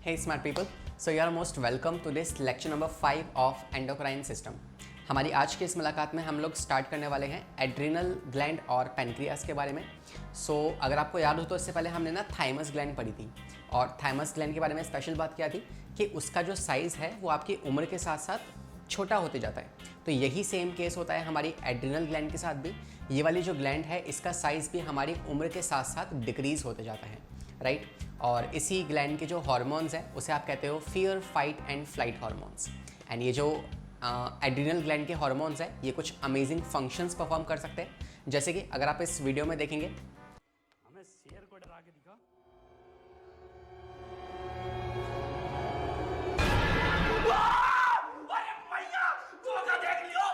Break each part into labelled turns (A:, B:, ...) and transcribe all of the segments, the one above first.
A: Hey smart people, so you are most welcome to this lecture number 5 of endocrine system। हमारी आज की इस मुलाकात में हम लोग स्टार्ट करने वाले हैं एड्रिनल ग्लैंड और पेनक्रियास के बारे में। अगर आपको याद हो तो इससे पहले हमने ना थाइमस ग्लैंड पढ़ी थी और थाइमस ग्लैंड के बारे में स्पेशल बात क्या थी कि उसका जो साइज़ है वो आपकी उम्र के साथ साथ छोटा होते जाता है। तो यही सेम केस होता है हमारी एड्रिनल ग्लैंड के साथ भी। ये वाली जो ग्लैंड है इसका साइज़ भी हमारी उम्र के साथ साथ डिक्रीज़ होते जाता है, राइट। और इसी ग्लैंड के जो हार्मोन्स हैं उसे आप कहते हो fear, fight and flight hormones. And ये जो एड्रिनल ग्लैंड के हार्मोन्स हैं ये कुछ अमेजिंग फंक्शंस परफॉर्म कर सकते हैं, जैसे कि अगर आप इस वीडियो में देखेंगे
B: हमें शेर को डरा के दिखा। अरे मैया धोखा देख लियो।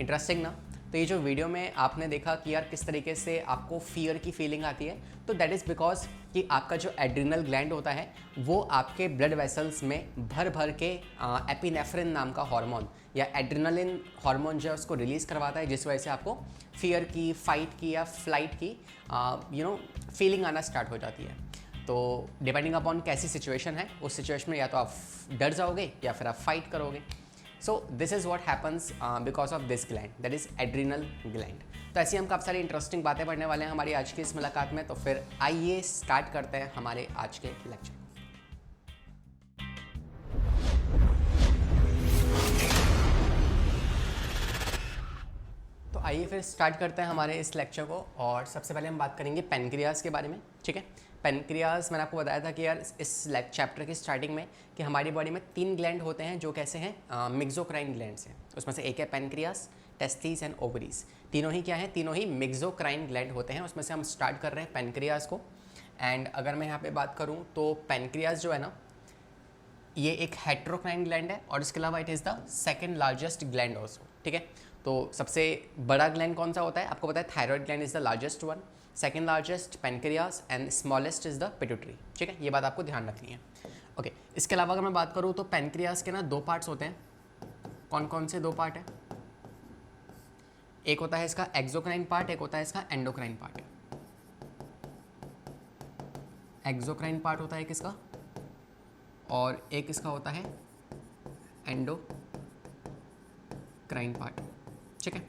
A: इंटरेस्टिंग ना। तो ये जो वीडियो में आपने देखा कि यार किस तरीके से आपको फियर की फीलिंग आती है, तो दैट इज़ बिकॉज कि आपका जो एड्रिनल ग्लैंड होता है वो आपके ब्लड वेसल्स में भर भर के एपिनेफ्रिन नाम का हार्मोन या एड्रिनलिन हार्मोन जो है उसको रिलीज़ करवाता है, जिस वजह से आपको फियर की, फाइट की या फ्लाइट की फीलिंग आना स्टार्ट हो जाती है। तो डिपेंडिंग अपॉन कैसी सिचुएशन है, उस सिचुएशन में या तो आप डर जाओगे या फिर आप फाइट करोगे। सो this is what happens because of this gland, that is adrenal gland. तो ऐसी हम काफ़ी सारी इंटरेस्टिंग बातें पढ़ने वाले हैं हमारी आज की इस मुलाकात में। तो फिर आइए स्टार्ट करते हैं हमारे आज के लेक्चर। तो आइए फिर स्टार्ट करते हैं हमारे इस लेक्चर को। और सबसे पहले हम बात करेंगे पेनक्रियास के बारे में, ठीक है। पेनक्रियास मैंने आपको बताया था कि यार इस चैप्टर की स्टार्टिंग में कि हमारी बॉडी में 3 ग्लैंड होते हैं जो कैसे हैं, मिक्सोक्राइन ग्लैंड्स हैं। उसमें से एक है पेनक्रियास, टेस्टिस एंड ओवरीज। तीनों ही क्या हैं? तीनों ही मिक्सोक्राइन ग्लैंड होते हैं। उसमें से हम स्टार्ट कर रहे हैं पेनक्रियास को। एंड अगर मैं यहाँ पे बात करूँ तो पेनक्रियास जो है ना ये एक हेट्रोक्राइन ग्लैंड है और इसके अलावा it is the second largest gland also, ठीक है। तो सबसे बड़ा ग्लैंड कौन सा होता है? आपको पता है thyroid gland is the largest one, second largest pancreas and smallest is the pituitary, ठीक है। ये बात आपको ध्यान रखनी है, ओके। इसके अलावा अगर मैं बात करूँ तो पेनक्रियास के ना 2 पार्ट्स होते हैं। कौन कौन से 2 पार्ट हैं? एक होता है इसका एक्सोक्राइन पार्ट, एक होता है इसका एंडोक्राइन पार्ट। एक्सोक्राइन पार्ट होता है किसका और एक इसका होता है एंडोक्राइन पार्ट, ठीक है।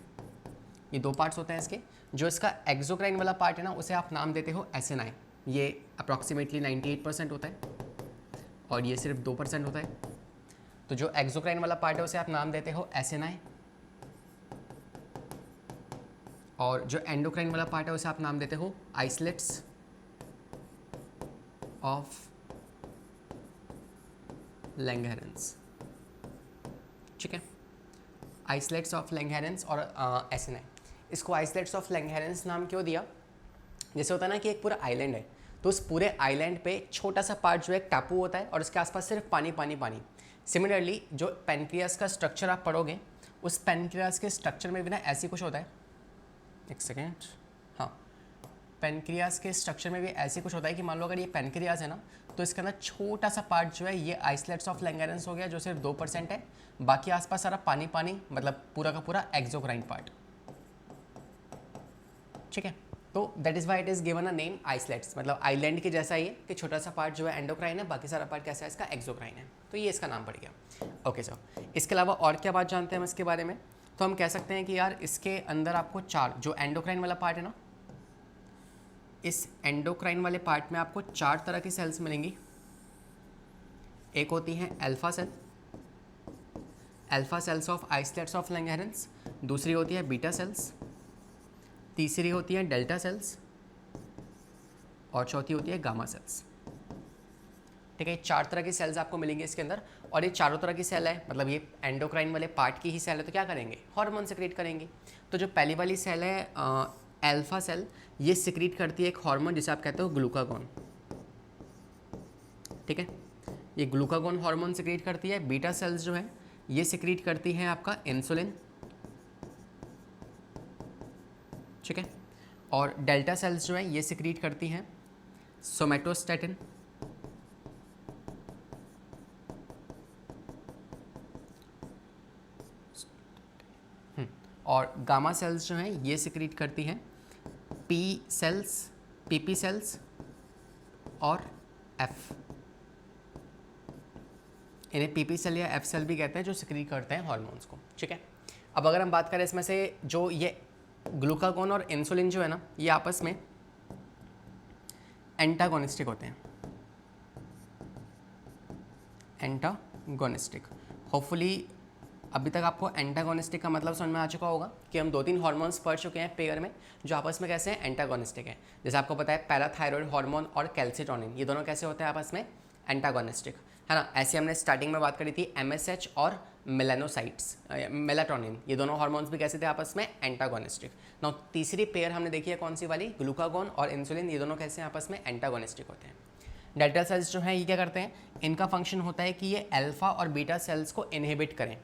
A: ये 2 पार्ट्स होते हैं इसके। जो इसका एक्सोक्राइन वाला पार्ट है ना उसे आप नाम देते हो एसिनाई। ये अप्रॉक्सीमेटली 98% होता है और ये सिर्फ 2% होता है। तो जो एक्सोक्राइन वाला पार्ट है उसे आप नाम देते हो एसिनाई और जो एंडोक्राइन वाला पार्ट है उसे आप नाम देते हो आइसलेट्स ऑफ लैंगहेरेंस, ठीक है। आइसलेट्स ऑफ लैंगहेरेंस और एसिनाई। इसको आइसलेट्स ऑफ लैंगहेरेंस नाम क्यों दिया? जैसे होता है ना कि एक पूरा आइलैंड है, तो उस पूरे आइलैंड पे छोटा सा पार्ट जो है एक टापू होता है और उसके आसपास सिर्फ पानी पानी पानी। सिमिलरली जो पेनक्रियास का स्ट्रक्चर आप पढ़ोगे उस पेनक्रियास के स्ट्रक्चर में भी ना ऐसी कुछ होता है। एक सेकेंड, हाँ, पेनक्रियास के स्ट्रक्चर में भी ऐसे कुछ होता है कि मान लो अगर ये पेनक्रियास है ना तो इसका ना छोटा सा पार्ट जो है ये आइसलेट्स ऑफ लैंगहेरेंस हो गया जो सिर्फ 2% है। बाकी आसपास सारा पानी पानी, मतलब पूरा का पूरा एक्सोक्राइन पार्ट, ठीक है। तो that is why it is given a name islets, मतलब आइलैंड के जैसा ही है कि छोटा सा पार्ट जो है एंडोक्राइन है, बाकी सारा पार्ट कैसा है इसका एक्सोक्राइन है। तो ये इसका नाम पड़ गया, ओके सर। इसके अलावा और क्या बात जानते हैं हम इसके बारे में? तो हम कह सकते हैं कि यार इसके अंदर आपको 4, जो एंडोक्राइन वाला पार्ट है ना, इस एंडोक्राइन वाले पार्ट में आपको 4 तरह की सेल्स मिलेंगी। एक होती हैं alpha cell, alpha cells of islets of Langerhans. दूसरी होती है बीटा सेल्स, तीसरी होती है डेल्टा सेल्स और चौथी होती है गामा सेल्स, ठीक है। 4 तरह की सेल्स आपको मिलेंगी इसके अंदर और ये चारों तरह की सेल है, मतलब ये एंडोक्राइन वाले पार्ट की ही सेल है, तो क्या करेंगे? हार्मोन सिक्रीट करेंगे। तो जो पहली वाली सेल है अल्फा सेल, ये सिक्रीट करती है एक हार्मोन जिसे आप कहते हो ग्लूकागोन, ठीक है। ये ग्लूकागोन हार्मोन सिक्रीट करती है। बीटा सेल्स जो है ये सिक्रीट करती हैं आपका इंसुलिन, ठीक है। और डेल्टा सेल्स जो है ये सिक्रीट करती हैं सोमेटोस्टेटिन, और गामा सेल्स जो हैं ये सिक्रीट करती हैं पी सेल्स, पीपी सेल्स और एफ, इन्हें पीपी सेल या एफ सेल भी कहते हैं, जो सिक्रीट करते हैं हार्मोन्स को, ठीक है। अब अगर हम बात करें इसमें से जो ये ग्लूकागोन और इंसुलिन जो है ना, ये आपस में एंटागोनिस्टिक होते हैं, एंटागोनिस्टिक। होपफुली अभी तक आपको एंटागोनिस्टिक का मतलब समझ में आ चुका होगा कि हम 2-3 हार्मोन्स पढ़ चुके हैं पेयर में, जो आपस में कैसे हैं, एंटागोनिस्टिक है। जैसे आपको पता है पैराथायरॉयड हार्मोन और कैल्सिटोनिन, ये दोनों कैसे होते हैं आपस में, एंटागोनिस्टिक, है ना। ऐसे हमने स्टार्टिंग में बात करी थी एमएसएच और मेलानोसाइट्स, मेलाटोनिन, ये दोनों हार्मोन्स भी कैसे थे आपस में, एंटागोनिस्टिक। नाउ तीसरी पेयर हमने देखी है कौन सी वाली, ग्लूकागोन और इंसुलिन, ये दोनों कैसे आपस में एंटागोनिस्टिक होते हैं। डेल्टा सेल्स जो हैं ये क्या करते हैं, इनका फंक्शन होता है कि ये अल्फा और बीटा सेल्स को इनहिबिट करें।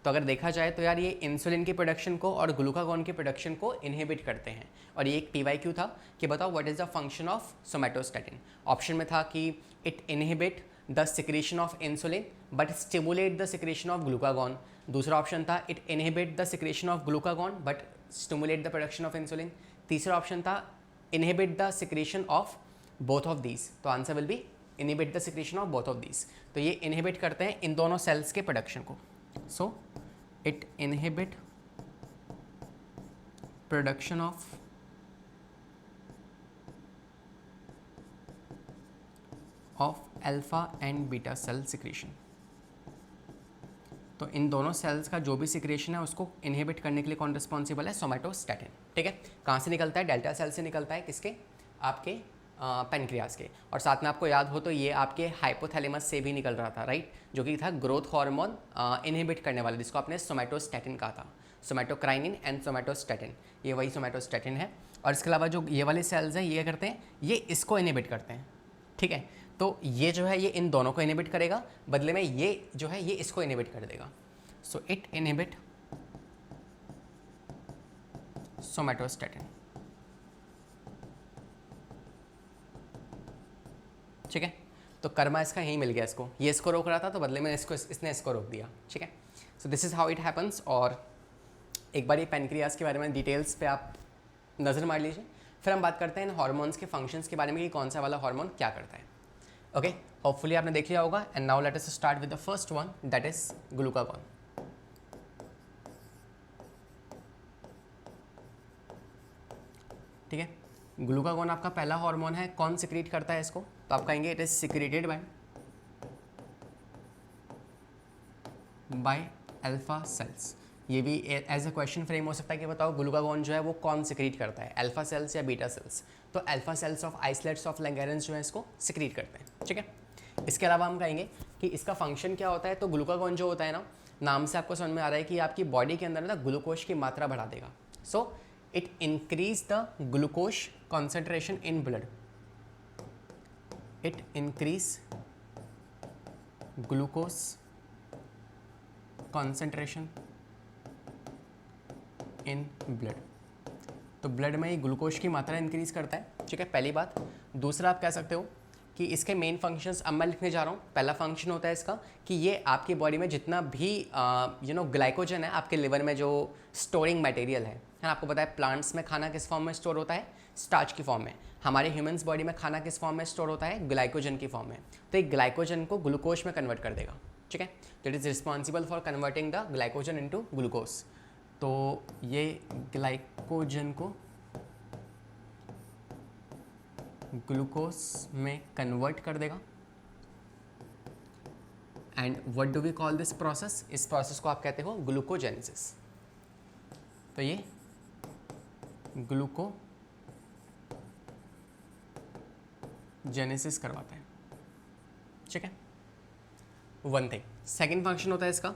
A: तो अगर देखा जाए तो यार ये इंसुलिन की प्रोडक्शन को और ग्लूकागोन की प्रोडक्शन को इनहिबिट करते हैं। और ये एक PYQ था कि बताओ what is the function of somatostatin. Option में था कि it inhibit the secretion of insulin but stimulate the secretion of glucagon. दूसरा ऑप्शन था it inhibit the secretion of glucagon but stimulate the production of insulin. तीसरा option था inhibit the secretion of both of these. तो answer will be inhibit the secretion of both of these. तो ये inhibit करते हैं इन दोनों sales के production को। सो it inhibit production of alpha and beta cell secretion। तो इन दोनों सेल्स का जो भी सिक्रेशन है उसको इनहिबिट करने के लिए कौन रिस्पॉन्सिबल है, सोमैटोस्टैटिन, ठीक है। कहाँ से निकलता है, डेल्टा सेल से निकलता है, किसके, आपके पेनक्रियाज के। और साथ में आपको याद हो तो ये आपके हाइपोथैलेमस से भी निकल रहा था, राइट, जो कि था ग्रोथ हार्मोन इनहिबिट करने वाला, जिसको आपने सोमैटोस्टैटिन कहा था, सोमैटोक्राइनिन एंड सोमैटोस्टैटिन, ये वही सोमैटोस्टैटिन है। और इसके अलावा जो ये वाले सेल्स हैं ये करते हैं, ये इसको इनहिबिट करते हैं, ठीक है। तो ये जो है ये इन दोनों को इनहिबिट करेगा, बदले में ये जो है ये इसको इनहिबिट कर देगा। सो इट इनहिबिट सोमैटोस्टैटिन, ठीक है। तो कर्मा इसका यही मिल गया इसको, ये इसको रोक रहा था तो बदले में इसने इसको रोक दिया, ठीक है। सो this is how it happens. और एक बार ये पेनक्रियाज के बारे में डिटेल्स पे आप नज़र मार लीजिए, फिर हम बात करते हैं इन हार्मोन्स के फंक्शंस के बारे में कि कौन सा वाला हार्मोन क्या करता है। ओके, होपफुली आपने देख लिया होगा। And now let us start with the first one, that is glucagon. ठीक है, ग्लूकागोन आपका पहला हार्मोन है, कौन सिक्रीट करता है इसको, तो आप कहेंगे it is secreted by alpha cells. ये भी एज अ क्वेश्चन फ्रेम हो सकता है कि बताओ ग्लूकागोन जो है वो कौन सिक्रीट करता है, अल्फा सेल्स या बीटा सेल्स। तो alpha cells of islets of Langerhans जो है इसको सिक्रीट करते हैं, ठीक है। इसके अलावा हम कहेंगे कि इसका फंक्शन क्या होता है, तो ग्लूकागोन जो होता है ना, नाम से आपको समझ में आ रहा है कि आपकी बॉडी के अंदर ना ग्लूकोज की मात्रा बढ़ा देगा। So it increase the glucose concentration in blood, it increase glucose concentration in blood. तो ब्लड में ये ग्लूकोज की मात्रा इंक्रीज करता है, ठीक है, पहली बात। दूसरा आप कह सकते हो कि इसके मेन फंक्शंस अब मैं लिखने जा रहा हूँ। पहला फंक्शन होता है इसका कि ये आपकी बॉडी में जितना भी ग्लाइकोजन है आपके लिवर में, जो स्टोरिंग मटेरियल है ना, आपको पता है प्लांट्स में खाना किस फॉर्म में स्टोर होता है, स्टार्च की फॉर्म में। हमारे ह्यूमंस बॉडी में खाना किस फॉर्म में स्टोर होता है, ग्लाइकोजन की फॉर्म में। तो एक ग्लाइकोजन को ग्लूकोज में कन्वर्ट कर देगा, ठीक है। तो it is responsible for converting the glycogen into glucose. तो ये ग्लाइकोजन को ग्लूकोज में कन्वर्ट कर देगा। And what do we call this process, इस प्रोसेस को आप कहते हो ग्लूकोजेनेसिस। तो ये ग्लूकोजेनेसिस करवाता है, ठीक है, वन थिंग। सेकेंड फंक्शन होता है इसका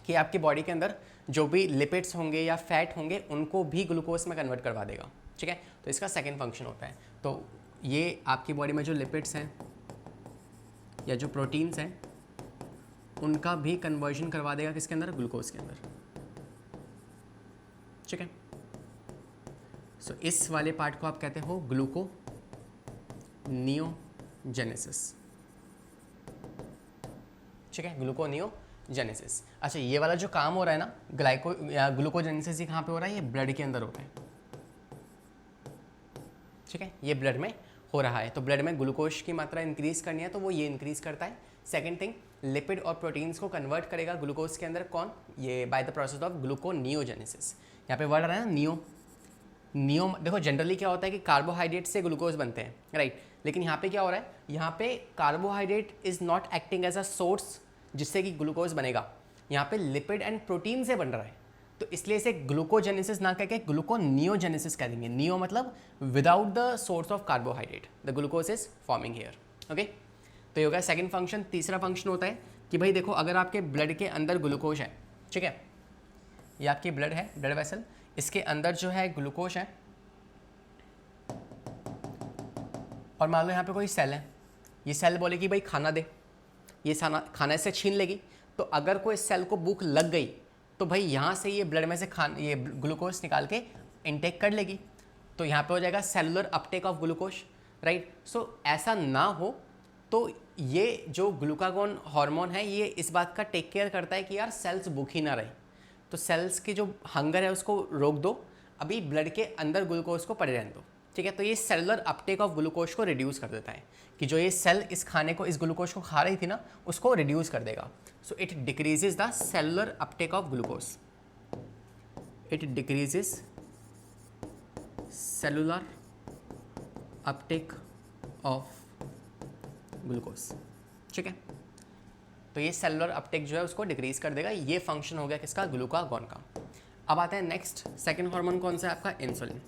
A: कि आपकी बॉडी के अंदर जो भी लिपिड्स होंगे या फैट होंगे उनको भी ग्लूकोज में कन्वर्ट करवा देगा, ठीक है। तो इसका सेकेंड फंक्शन होता है। तो ये आपकी बॉडी में जो लिपिड्स हैं या जो प्रोटीन्स हैं उनका भी कन्वर्जन करवा देगा किसके अंदर, ग्लूकोज के अंदर, ठीक है। सो इस वाले पार्ट को आप कहते हो ग्लूकोनियोजेनेसिस, ठीक है, ग्लूकोनियोजेनेसिस। अच्छा, ये वाला जो काम हो रहा है ना ग्लूकोजेनेसिस, ये कहाँ पे हो रहा है, ये ब्लड के अंदर होता है, ठीक है, ये ब्लड में हो रहा है, तो ब्लड में ग्लूकोज की मात्रा इंक्रीज करनी है तो वो ये इंक्रीज करता है। सेकंड थिंग, लिपिड और प्रोटीन्स को कन्वर्ट करेगा ग्लूकोज के अंदर, कौन, ये by the process of gluconeogenesis. यहाँ पे वर्ड आ रहा है ना नियो, देखो जनरली क्या होता है कि कार्बोहाइड्रेट से ग्लूकोज बनते हैं, राइट, लेकिन यहाँ पे क्या हो रहा है, यहाँ पे carbohydrate is not acting as a source जिससे कि ग्लूकोज बनेगा, यहाँ पे लिपिड एंड प्रोटीन से बन रहा है, तो इसलिए इसे ग्लूकोजेनेसिस ना कहकर ग्लूकोनियोजेनेसिस करेंगे। नियो मतलब without the source of carbohydrate the glucose is forming here. Okay, तो ये हो गया सेकंड फंक्शन। तीसरा फंक्शन होता है कि भाई देखो, अगर आपके ब्लड के अंदर ग्लूकोज है, ठीक है, ये आपकी ब्लड है, ब्लड वेसल, इसके अंदर जो है ग्लूकोज है, और मान लो यहाँ पे कोई सेल है, ये सेल बोले कि भाई खाना दे, ये खाना इससे छीन लेगी, तो अगर कोई सेल को भूख लग गई तो भाई यहाँ से ये ब्लड में से ये ग्लूकोज निकाल के इनटेक कर लेगी, तो यहाँ पे हो जाएगा cellular uptake of glucose, right. So ऐसा ना हो तो ये जो ग्लूकागोन हार्मोन है ये इस बात का टेक केयर करता है कि यार सेल्स भूखी ना रहे, तो सेल्स की जो हंगर है उसको रोक दो, अभी ब्लड के अंदर ग्लूकोज को पड़े रहने दो, ठीक है। तो ये सेलुलर अपटेक ऑफ ग्लूकोज को रिड्यूस कर देता है, कि जो ये सेल इस खाने को, इस ग्लूकोज को खा रही थी ना, उसको रिड्यूस कर देगा। So it decreases the cellular uptake of glucose, it decreases cellular uptake of glucose, ठीक है। तो ये सेलुलर अपटेक जो है उसको डिक्रीज कर देगा। ये फंक्शन हो गया किसका, ग्लूकागॉन का। अब आते हैं नेक्स्ट, सेकंड हार्मोन कौन सा है आपका, इंसुलिन।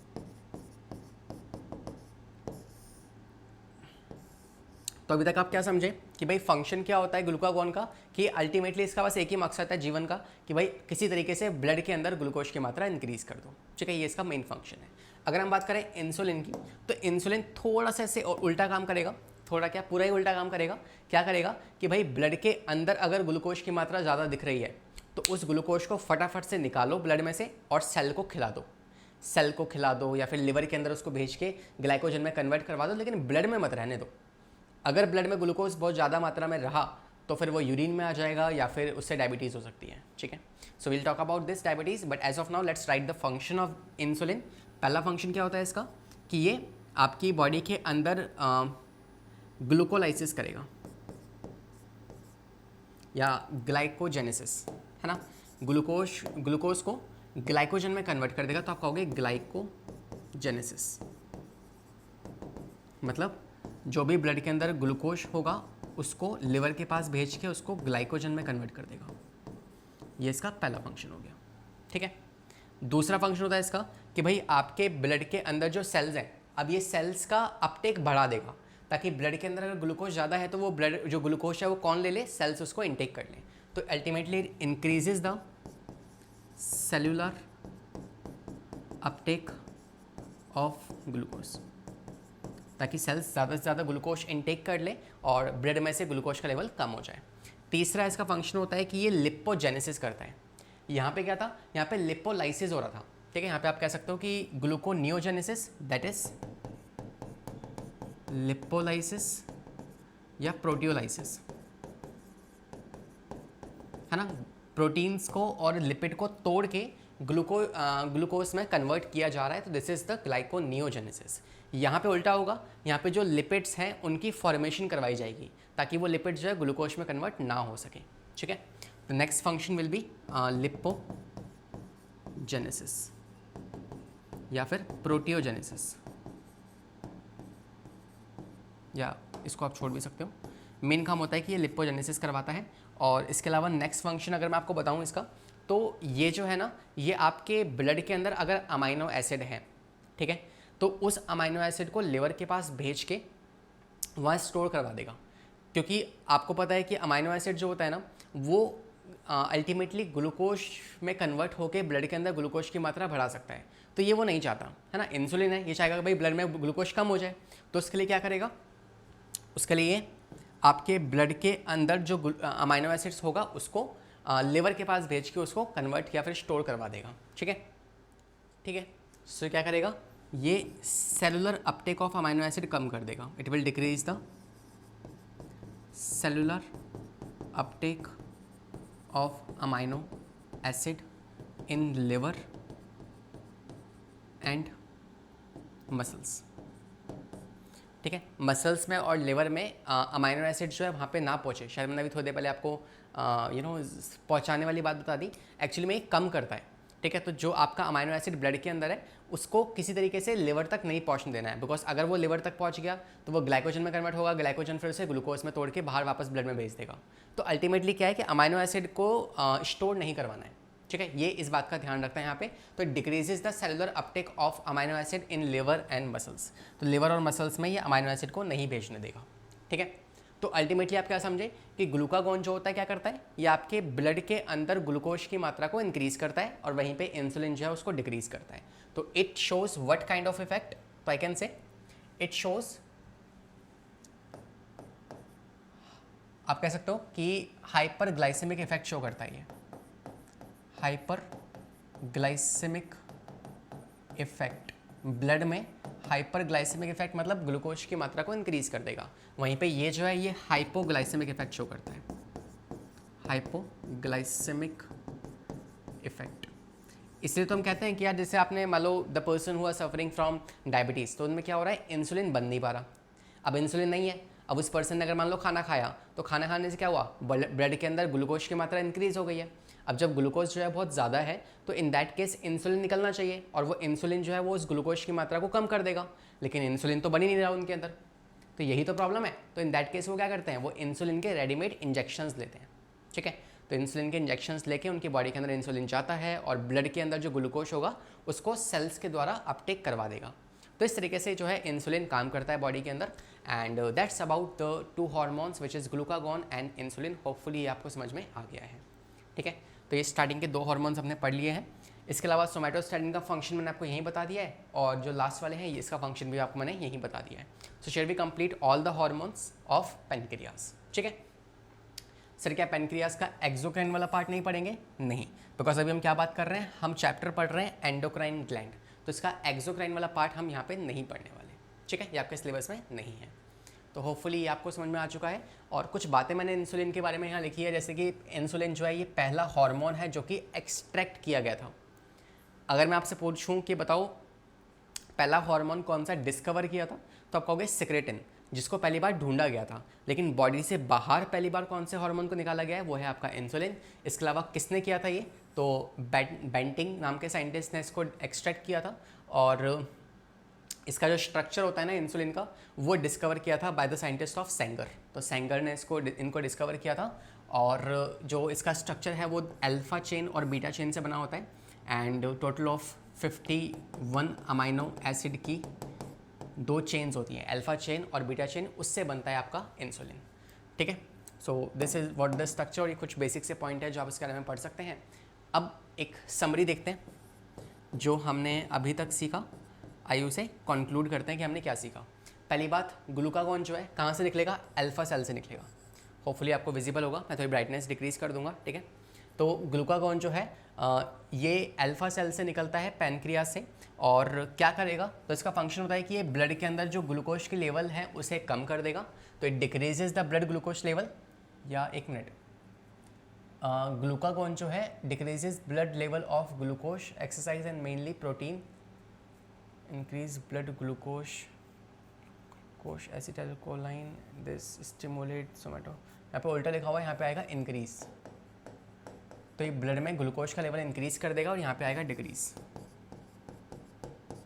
A: तो अभी तक आप क्या समझे कि भाई फंक्शन क्या होता है ग्लूकागॉन का, कि अल्टीमेटली इसका बस एक ही मकसद है जीवन का, कि भाई किसी तरीके से ब्लड के अंदर ग्लूकोज की मात्रा इंक्रीज कर दो, ठीक है, ये इसका मेन फंक्शन है। अगर हम बात करें इंसुलिन की, तो इंसुलिन थोड़ा सा ऐसे उल्टा काम करेगा, थोड़ा क्या, पूरा ही उल्टा काम करेगा। क्या करेगा कि भाई ब्लड के अंदर अगर ग्लूकोज की मात्रा ज़्यादा दिख रही है तो उस ग्लूकोज को फटाफट से निकालो ब्लड में से और सेल को खिला दो, सेल को खिला दो, या फिर लिवर के अंदर उसको भेज के ग्लाइकोजन में कन्वर्ट करवा दो, लेकिन ब्लड में मत रहने दो। अगर ब्लड में ग्लूकोज बहुत ज़्यादा मात्रा में रहा तो फिर वो यूरिन में आ जाएगा या फिर उससे डायबिटीज़ हो सकती है, ठीक है। So will talk about this diabetes, but as of now let's write the function of insulin. पहला फंक्शन क्या होता है इसका, कि ये आपकी बॉडी के अंदर ग्लूकोलाइसिस करेगा या ग्लाइकोजेनेसिस, है ना, ग्लूकोज को ग्लाइकोजन में कन्वर्ट कर देगा, तो आप कहोगे ग्लाइकोजेनेसिस। मतलब जो भी ब्लड के अंदर ग्लूकोज होगा उसको लिवर के पास भेज के उसको ग्लाइकोजन में कन्वर्ट कर देगा। ये इसका पहला फंक्शन हो गया, ठीक है। दूसरा फंक्शन होता है इसका कि भाई आपके ब्लड के अंदर जो सेल्स हैं, अब ये सेल्स का अपटेक बढ़ा देगा, ताकि ब्लड के अंदर अगर ग्लूकोज ज़्यादा है तो वो ब्लड जो ग्लूकोज है वो कौन ले ले, सेल्स उसको इनटेक कर ले। तो ultimately increases the cellular uptake of glucose, ताकि सेल्स ज़्यादा से ज़्यादा ग्लूकोज इनटेक कर ले और ब्लड में से ग्लूकोज का लेवल कम हो जाए। तीसरा इसका फंक्शन होता है कि ये लिपोजेनेसिस करता है। यहाँ पे क्या था, यहाँ पे लिपोलाइसिस हो रहा था, ठीक है। यहाँ पे आप कह सकते हो कि ग्लूकोनियोजेनेसिस, दैट इज लिपोलाइसिस या प्रोटियोलाइसिस, है ना। प्रोटीन्स को और लिपिड को तोड़ के ग्लूकोज में कन्वर्ट किया जा रहा है, तो दिस इज द ग्लाइकोनियोजेनेसिस। यहाँ पे उल्टा होगा, यहाँ पे जो लिपिड्स हैं उनकी फॉर्मेशन करवाई जाएगी ताकि वो लिपिड्स जो है ग्लूकोज में कन्वर्ट ना हो सके, ठीक है। The next function will be lipogenesis या फिर प्रोटियोजेनेसिस, या इसको आप छोड़ भी सकते हो। मेन काम होता है कि ये लिपोजेनेसिस करवाता है। और इसके अलावा नेक्स्ट फंक्शन अगर मैं आपको बताऊं इसका, तो ये जो है ना, ये आपके ब्लड के अंदर अगर अमाइनो एसिड है, ठीक है, तो उस अमाइनो एसिड को लिवर के पास भेज के वहाँ स्टोर करवा देगा, क्योंकि आपको पता है कि अमाइनो एसिड जो होता है ना, वो अल्टीमेटली ग्लूकोज में कन्वर्ट होकर ब्लड के अंदर ग्लूकोज की मात्रा बढ़ा सकता है, तो ये वो नहीं चाहता, है ना। इंसुलिन है, ये चाहेगा कि भाई ब्लड में ग्लूकोज कम हो जाए, तो उसके लिए क्या करेगा, उसके लिए आपके ब्लड के अंदर जो अमाइनो एसिड्स होगा उसको लिवर के पास भेज के उसको कन्वर्ट या फिर स्टोर करवा देगा, ठीक है, ठीक है। सो क्या करेगा, ये cellular uptake of amino acid कम कर देगा, it will decrease the cellular uptake of amino acid in liver and muscles, ठीक है। मसल्स में और लिवर में अमाइनो एसिड जो है वहाँ पे ना पहुँचे, शायद मैंने अभी थोड़ी देर पहले आपको पहुँचाने वाली बात बता दी, एक्चुअली में ये कम करता है, ठीक है। तो जो आपका अमाइनो एसिड ब्लड के अंदर है उसको किसी तरीके से लिवर तक नहीं पहुँचने देना है, बिकॉज अगर वो लिवर तक पहुँच गया तो वो ग्लाइकोजन में कन्वर्ट होगा, ग्लाइकोजन फिर उसे ग्लूकोज में तोड़ के बाहर वापस ब्लड में भेज देगा। तो अल्टीमेटली क्या है कि अमाइनो एसिड को स्टोर नहीं करवाना है, ठीक है। ये इस बात का ध्यान रखता है यहाँ पे। तो it decreases the cellular uptake of amino acid in liver and muscles. तो लिवर और मसल्स में ये अमाइनो एसिड को नहीं भेजने देगा, ठीक है। तो अल्टीमेटली आप क्या समझे कि ग्लूकागॉन जो होता है क्या करता है, ये आपके ब्लड के अंदर ग्लूकोज की मात्रा को इंक्रीज करता है और वहीं पे इंसुलिन जो है उसको डिक्रीज करता है। तो it shows what kind of effect, तो I can say it shows, आप कह सकते हो कि हाइपर ग्लाइसेमिक इफेक्ट शो करता है ये, हाइपर ग्लाइसेमिक इफेक्ट। ब्लड में हाइपर ग्लाइसेमिक इफेक्ट मतलब ग्लूकोज की मात्रा को इंक्रीज कर देगा। वहीं पे ये जो है ये हाइपोग्लाइसेमिक इफेक्ट शो करता है, हाइपोग्लाइसेमिक इफेक्ट। इसलिए तो हम कहते हैं कि यार जैसे आपने मान लो the person who are suffering from diabetes, तो उनमें क्या हो रहा है, इंसुलिन बन नहीं पा रहा। अब इंसुलिन नहीं है, अब उस पर्सन ने अगर मान लो खाना खाया तो खाना खाने से क्या हुआ, ब्लड के अंदर ग्लूकोज की मात्रा इंक्रीज हो गई है। अब जब ग्लूकोज जो है बहुत ज़्यादा है तो इन दैट केस इंसुलिन निकलना चाहिए और वो इंसुलिन जो है वो उस ग्लूकोज की मात्रा को कम कर देगा, लेकिन इंसुलिन तो बन ही नहीं रहा उनके अंदर। तो यही तो प्रॉब्लम है। तो इन दैट केस वो क्या करते हैं, वो इंसुलिन के रेडीमेड इंजेक्शंस लेते हैं, ठीक है। तो इंसुलिन के इंजेक्शंस लेके उनकी बॉडी के अंदर इंसुलिन जाता है और ब्लड के अंदर जो ग्लूकोज होगा उसको सेल्स के द्वारा अपटेक करवा देगा। तो इस तरीके से जो है इंसुलिन काम करता है बॉडी के अंदर। And that's about the two hormones which is glucagon and insulin. Hopefully ये आपको समझ में आ गया है, ठीक है। तो ये स्टार्टिंग के 2 हार्मोन्स हमने पढ़ लिए हैं। इसके अलावा सोमैटोस्टैटिन का फंक्शन मैंने आपको यहीं बता दिया है और जो लास्ट वाले हैं इसका फंक्शन भी आपको मैंने यहीं बता दिया है। So share we complete all the hormones of pancreas, ठीक है। सर क्या पेनक्रियाज का एक्सोक्राइन वाला पार्ट नहीं पढ़ेंगे? नहीं, बिकॉज अभी हम क्या बात कर रहे हैं, हम चैप्टर पढ़ रहे हैं एंडोक्राइन ग्लैंड, तो इसका एक्सोक्राइन वाला पार्ट हम यहाँ पे नहीं पढ़ने वाले, ठीक है। ये आपके सिलेबस में नहीं है। तो होपफुली ये आपको समझ में आ चुका है। और कुछ बातें मैंने इंसुलिन के बारे में यहाँ लिखी है, जैसे कि इंसुलिन जो है ये पहला हार्मोन है जो कि एक्सट्रैक्ट किया गया था। अगर मैं आपसे पूछूं कि बताओ पहला हार्मोन कौन सा डिस्कवर किया था, तो आप कहोगे सिक्रेटिन, जिसको पहली बार ढूंढा गया था। लेकिन बॉडी से बाहर पहली बार कौन से हार्मोन को निकाला गया है, वो है आपका इंसुलिन। इसके अलावा किसने किया था ये, तो बेंटिंग नाम के साइंटिस्ट ने इसको एक्सट्रैक्ट किया था। और इसका जो स्ट्रक्चर होता है ना इंसुलिन का, वो डिस्कवर किया था by the scientist of Sengar. तो सेंगर ने इनको डिस्कवर किया था। और जो इसका स्ट्रक्चर है वो अल्फा चेन और बीटा चेन से बना होता है। And total of 51 amino acid की 2 चेन्स होती हैं, अल्फा चेन और बीटा चेन, उससे बनता है आपका इंसुलिन, ठीक है। सो this is what the structure. और ये कुछ बेसिक से पॉइंट है जो आप इसके बारे में पढ़ सकते हैं। अब एक समरी देखते हैं जो हमने अभी तक सीखा, आइए उसे कंक्लूड करते हैं कि हमने क्या सीखा। पहली बात, ग्लूकागॉन जो है कहाँ से निकलेगा, अल्फा सेल से निकलेगा। होपफुली आपको विजिबल होगा, मैं थोड़ी ब्राइटनेस डिक्रीज़ कर दूंगा, ठीक है। तो ग्लूकागॉन जो है ये अल्फा सेल से निकलता है पैनक्रियाज से, और क्या करेगा, तो इसका फंक्शन होता है कि ये ब्लड के अंदर जो ग्लूकोज की लेवल है उसे कम कर देगा। तो it decreases the blood glucose level, या एक मिनट, ग्लूकागॉन जो है decreases blood level of glucose, exercise and mainly protein, increase blood glucose acetylcholine, this stimulate somato। यहाँ पे उल्टा लिखा हुआ है, यहाँ पे आएगा इंक्रीज। तो ये ब्लड में ग्लूकोज का लेवल इंक्रीज कर देगा और यहाँ पे आएगा डिक्रीज,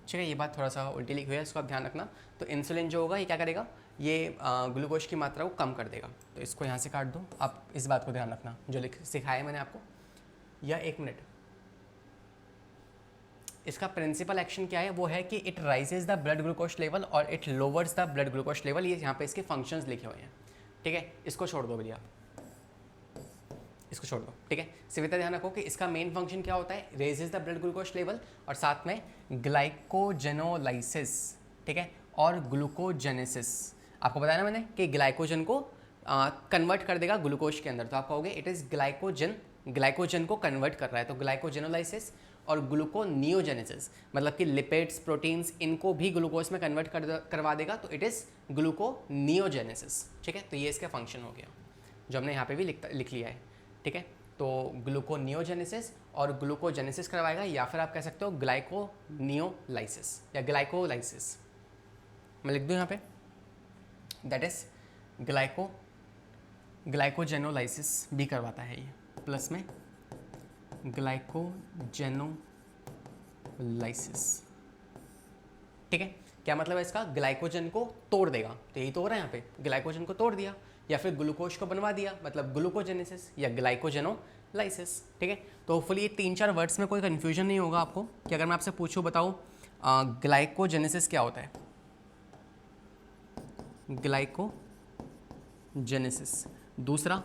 A: ठीक है। ये बात थोड़ा सा उल्टी लिखी हुई है, इसको आप ध्यान रखना। तो इंसुलिन जो होगा ये क्या करेगा, ये ग्लूकोज की मात्रा को कम कर देगा। तो इसको यहाँ से काट दो, आप इस बात को ध्यान रखना जो सिखाया मैंने आपको। या एक मिनट, इसका प्रिंसिपल एक्शन क्या है, वो है कि it raises the blood glucose level और it lowers the blood glucose level. ये यहाँ पे इसके फंक्शंस लिखे हुए हैं, ठीक है। इसको छोड़ दो भैया, इसको छोड़ दो, ठीक है। सिविता ध्यान रखो कि इसका मेन फंक्शन क्या होता है, raises the blood glucose level और साथ में ग्लाइकोजेनोलाइसिस, ठीक है, और ग्लूकोजेनेसिस। आपको बताया ना मैंने कि ग्लाइकोजन को कन्वर्ट कर देगा ग्लूकोज के अंदर। तो आप कहोगे इट इज़ ग्लाइकोजन को कन्वर्ट कर रहा है। तो ग्लाइकोजेनोलाइसिस और ग्लूकोनियोजेनेसिस मतलब कि लिपिड्स, प्रोटीन्स, इनको भी ग्लूकोज में कन्वर्ट करवा देगा। तो इट इज़ ग्लूकोनियोजेनेसिस, ठीक है। तो ये इसका फंक्शन हो गया जो हमने यहाँ पे भी लिख लिया है, ठीक है। तो ग्लूकोनियोजेनेसिस और ग्लूकोजेनेसिस करवाएगा, या फिर आप कह सकते हो ग्लाइकोनियोलाइसिस या ग्लाइकोलाइसिस। मैं लिख दूँ यहाँ पे, दैट इज ग्लाइकोजेनोलाइसिस भी करवाता है ये, प्लस में ग्लाइकोजेनोलाइसिस। ठीक है, क्या मतलब है इसका? ग्लाइकोजन को तोड़ देगा, तो यही तो हो रहा है यहाँ पे, ग्लाइकोजन को तोड़ दिया या फिर ग्लूकोज को बनवा दिया, मतलब ग्लूकोजेनेसिस या ग्लाइकोजेनोलाइसिस। ठीक है, तो होपफुली ये 3-4 वर्ड्स में कोई कन्फ्यूजन नहीं होगा आपको कि अगर मैं आपसे पूछूं बताओ ग्लाइकोजेनेसिस क्या होता है। ग्लाइकोजेनेसिस, दूसरा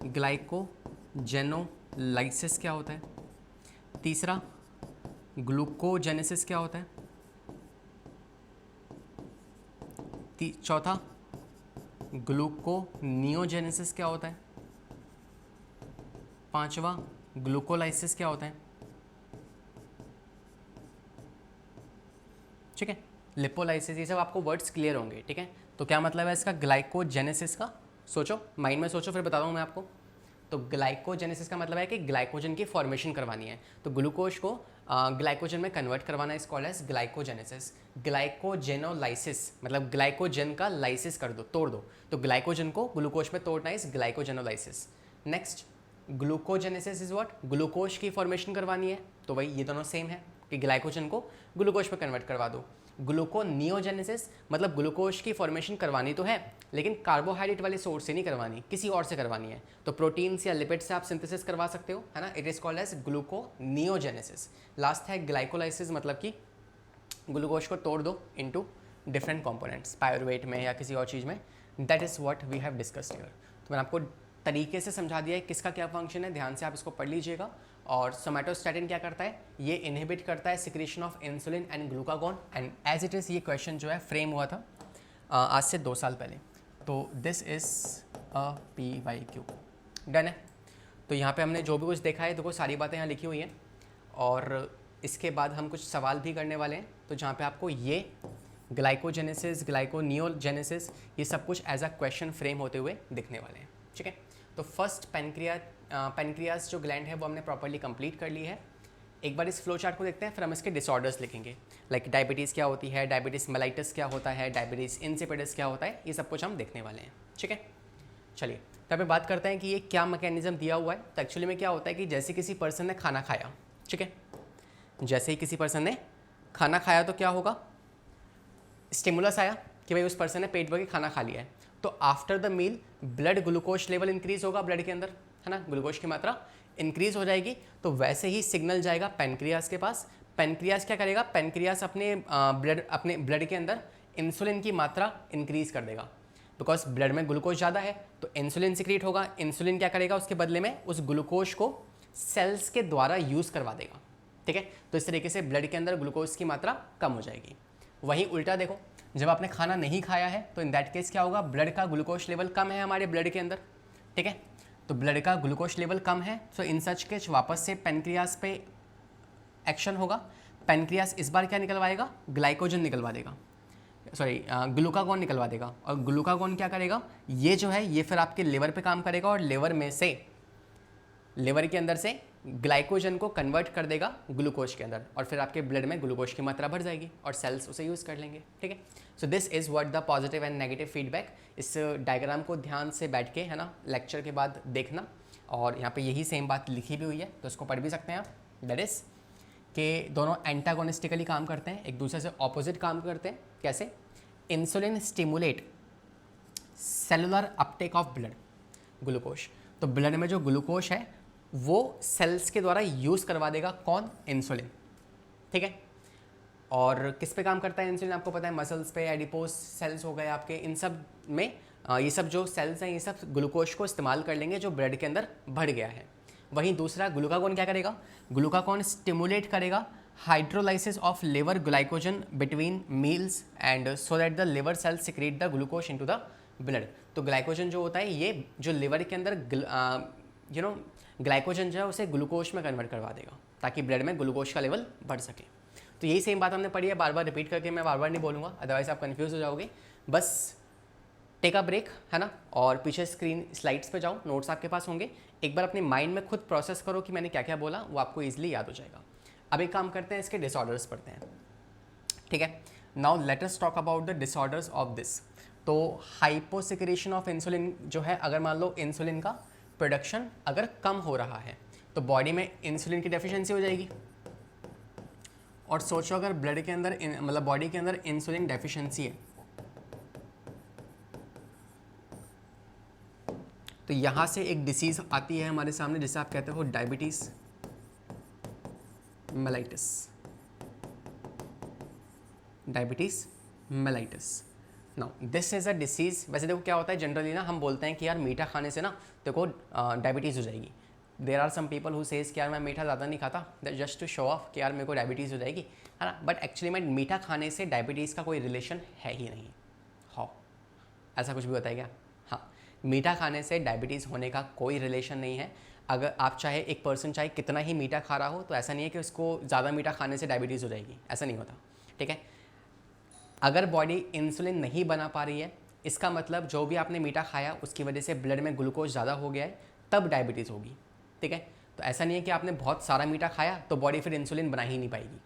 A: ग्लाइकोजेनोलाइसिस क्या होता है, तीसरा ग्लूकोजेनेसिस क्या होता है, चौथा ग्लूकोनियोजेनेसिस क्या होता है, पांचवा ग्लूकोलाइसिस क्या होता है। ठीक है, लिपोलाइसिस, ये सब आपको वर्ड्स क्लियर होंगे। ठीक है, तो क्या मतलब है इसका ग्लाइकोजेनेसिस का? सोचो, माइंड में सोचो, फिर बताता हूँ मैं आपको। तो ग्लाइकोजेनेसिस का मतलब है कि ग्लाइकोजन की फॉर्मेशन करवानी है, तो ग्लूकोज को ग्लाइकोजन में कन्वर्ट करवाना is called as glycogenesis. Glycogenolysis मतलब ग्लाइकोजन का लाइसिस कर दो, तोड़ दो, तो ग्लाइकोजन को ग्लूकोज में तोड़ना is glycogenolysis. Next glucogenesis is what? Glucose की फॉर्मेशन करवानी है, तो भाई ये दोनों सेम है कि ग्लाइकोजन को ग्लूकोज में कन्वर्ट करवा दो। ग्लूकोनियोजेनेसिस मतलब ग्लूकोज की फॉर्मेशन करवानी तो है, लेकिन कार्बोहाइड्रेट वाले सोर्स से नहीं करवानी, किसी और से करवानी है, तो प्रोटीन्स या लिपिड से आप सिंथेसिस करवा सकते हो, है ना। It is called as gluconeogenesis. Last है ग्लाइकोलाइसिस, मतलब कि ग्लूकोज को तोड़ दो इनटू डिफरेंट कंपोनेंट्स, पायरुवेट में या किसी और चीज़ में। That is what we have discussed here. तो मैंने आपको तरीके से समझा दिया है किसका क्या फंक्शन है, ध्यान से आप इसको पढ़ लीजिएगा। और सोमैटोस्टैटिन क्या करता है? ये इनहिबिट करता है secretion of insulin and glucagon, and as it is ये क्वेश्चन जो है फ्रेम हुआ था आज से 2 साल पहले। तो this is a PYQ। Done है। तो यहाँ पे हमने जो भी कुछ देखा है, देखो सारी बातें यहाँ लिखी हुई हैं, और इसके बाद हम कुछ सवाल भी करने वाले हैं, तो जहाँ पे आपको ये ग्लाइकोजेनेसिस, ग्लाइकोनियोजेनेसिस, ये सब कुछ एज अ क्वेश्चन फ्रेम होते हुए दिखने वाले हैं। ठीक है, तो फर्स्ट पेनक्रियास जो ग्लैंड है वो हमने प्रॉपर्ली कंप्लीट कर ली है। एक बार इस फ्लो चार्ट को देखते हैं, फिर हम इसके डिसऑर्डर्स लिखेंगे, लाइक डायबिटीज़ क्या होती है, डायबिटीज़ मेलाइटस क्या होता है, डायबिटीज़ इंसिपिडस क्या होता है, ये सब कुछ हम देखने वाले हैं। ठीक है, चलिए तो यहाँ पे बात करते हैं कि ये क्या मैकेनिज्म दिया हुआ है। तो एक्चुअली में क्या होता है कि जैसे किसी पर्सन ने खाना खाया, ठीक है, जैसे ही किसी पर्सन ने खाना खाया तो क्या होगा? स्टिमुलस आया कि भाई उस पर्सन ने पेट भर के खाना खा लिया है, तो after the meal blood glucose level increase होगा ब्लड के अंदर, है ना, ग्लूकोज की मात्रा इंक्रीज हो जाएगी। तो वैसे ही सिग्नल जाएगा पेनक्रियास के पास। पेनक्रियास क्या करेगा? पेनक्रियास अपने ब्लड के अंदर इंसुलिन की मात्रा इंक्रीज कर देगा, बिकॉज ब्लड में ग्लूकोज ज़्यादा है, तो इंसुलिन सिक्रीट होगा। इंसुलिन क्या करेगा? उसके बदले में उस ग्लूकोज को सेल्स के द्वारा यूज़ करवा देगा। ठीक है, तो इस तरीके से ब्लड के अंदर ग्लूकोज की मात्रा कम हो जाएगी। वहीं उल्टा देखो, जब आपने खाना नहीं खाया है तो इन दैट केस क्या होगा? ब्लड का ग्लूकोज लेवल कम है हमारे ब्लड के अंदर। ठीक है, तो ब्लड का ग्लूकोज लेवल कम है, सो इन सच केस वापस से पेनक्रियास पे एक्शन होगा। पेनक्रियास इस बार क्या निकलवाएगा? ग्लाइकोजन निकलवा देगा, सॉरी ग्लूकागॉन निकलवा देगा। और ग्लूकागॉन क्या करेगा? ये जो है ये फिर आपके लिवर पे काम करेगा, और लिवर के अंदर से ग्लाइकोजन को कन्वर्ट कर देगा ग्लूकोज के अंदर, और फिर आपके ब्लड में ग्लूकोज की मात्रा बढ़ जाएगी और सेल्स उसे यूज़ कर लेंगे। ठीक है, सो this is what the positive and negative feedback. इस डायग्राम को ध्यान से बैठ के, है ना, लेक्चर के बाद देखना, और यहाँ पे यही सेम बात लिखी भी हुई है, तो इसको पढ़ भी सकते हैं आप। दैट इज़ कि दोनों एंटागोनिस्टिकली काम करते हैं, एक दूसरे से ऑपोजिट काम करते हैं। कैसे? Insulin stimulate cellular uptake of blood glucose, तो ब्लड में जो ग्लूकोज है वो सेल्स के द्वारा यूज़ करवा देगा कौन? इंसुलिन। ठीक है, और किस पे काम करता है इंसुलिन? आपको पता है, मसल्स पे, एडिपोज सेल्स हो गए आपके, इन सब में ये सब जो सेल्स हैं ये सब ग्लूकोज को इस्तेमाल कर लेंगे जो ब्लड के अंदर बढ़ गया है। वहीं दूसरा ग्लूकागॉन क्या करेगा? ग्लूकागॉन स्टिमुलेट करेगा hydrolysis of liver glycogen between meals and so that the liver cells secrete the glucose into the blood. तो ग्लाइकोजन जो होता है ये जो लिवर के अंदर ग्लाइकोजन जो है उसे ग्लूकोज में कन्वर्ट करवा देगा, ताकि ब्लड में ग्लूकोज का लेवल बढ़ सके। तो यही सेम बात हमने पढ़ी है, बार बार रिपीट करके मैं बार बार नहीं बोलूँगा, अदरवाइज आप कन्फ्यूज हो जाओगे। बस टेक अ ब्रेक, है ना, और पीछे स्क्रीन स्लाइड्स पे जाओ, नोट्स आपके पास होंगे, एक बार अपने माइंड में खुद प्रोसेस करो कि मैंने क्या क्या बोला, वो आपको ईजिली याद हो जाएगा। अब एक काम करते हैं, इसके डिसऑर्डर्स पढ़ते हैं। ठीक है, now let us talk about the disorders of this. तो हाइपोसिक्रेशन ऑफ इंसुलिन जो है, अगर मान लो इंसुलिन का प्रोडक्शन अगर कम हो रहा है तो बॉडी में इंसुलिन की डेफिशिएंसी हो जाएगी। और सोचो अगर ब्लड के अंदर मतलब बॉडी के अंदर इंसुलिन डेफिशिएंसी है तो यहाँ से एक डिसीज़ आती है हमारे सामने जिसे आप कहते हो diabetes mellitus. Diabetes mellitus. Now this is a disease. वैसे देखो क्या होता है जनरली ना, हम बोलते हैं कि यार मीठा खाने से ना देखो डायबिटीज़ हो जाएगी। There are some people who says कि यार मैं मीठा ज़्यादा नहीं खाता जस्ट टू शो ऑफ कि यार मेरे को डायबिटीज़ हो जाएगी, है ना। बट एक्चुअली में मीठा खाने से डायबिटीज़ का कोई रिलेशन है ही नहीं। हाँ, ऐसा कुछ भी होता है क्या? हाँ, मीठा खाने से डायबिटीज़ होने का कोई रिलेशन नहीं है। अगर आप चाहे एक पर्सन चाहे कितना ही मीठा खा रहा हो तो ऐसा नहीं है कि उसको ज़्यादा मीठा खाने से डायबिटीज़ हो जाएगी, ऐसा नहीं होता, ठीक है। अगर बॉडी इंसुलिन नहीं बना पा रही है, इसका मतलब जो भी आपने मीठा खाया उसकी वजह से ब्लड में ग्लूकोज ज़्यादा हो गया है, तब डायबिटीज़ होगी, ठीक है। तो ऐसा नहीं है कि आपने बहुत सारा मीठा खाया तो बॉडी फिर इंसुलिन बना ही नहीं पाएगी।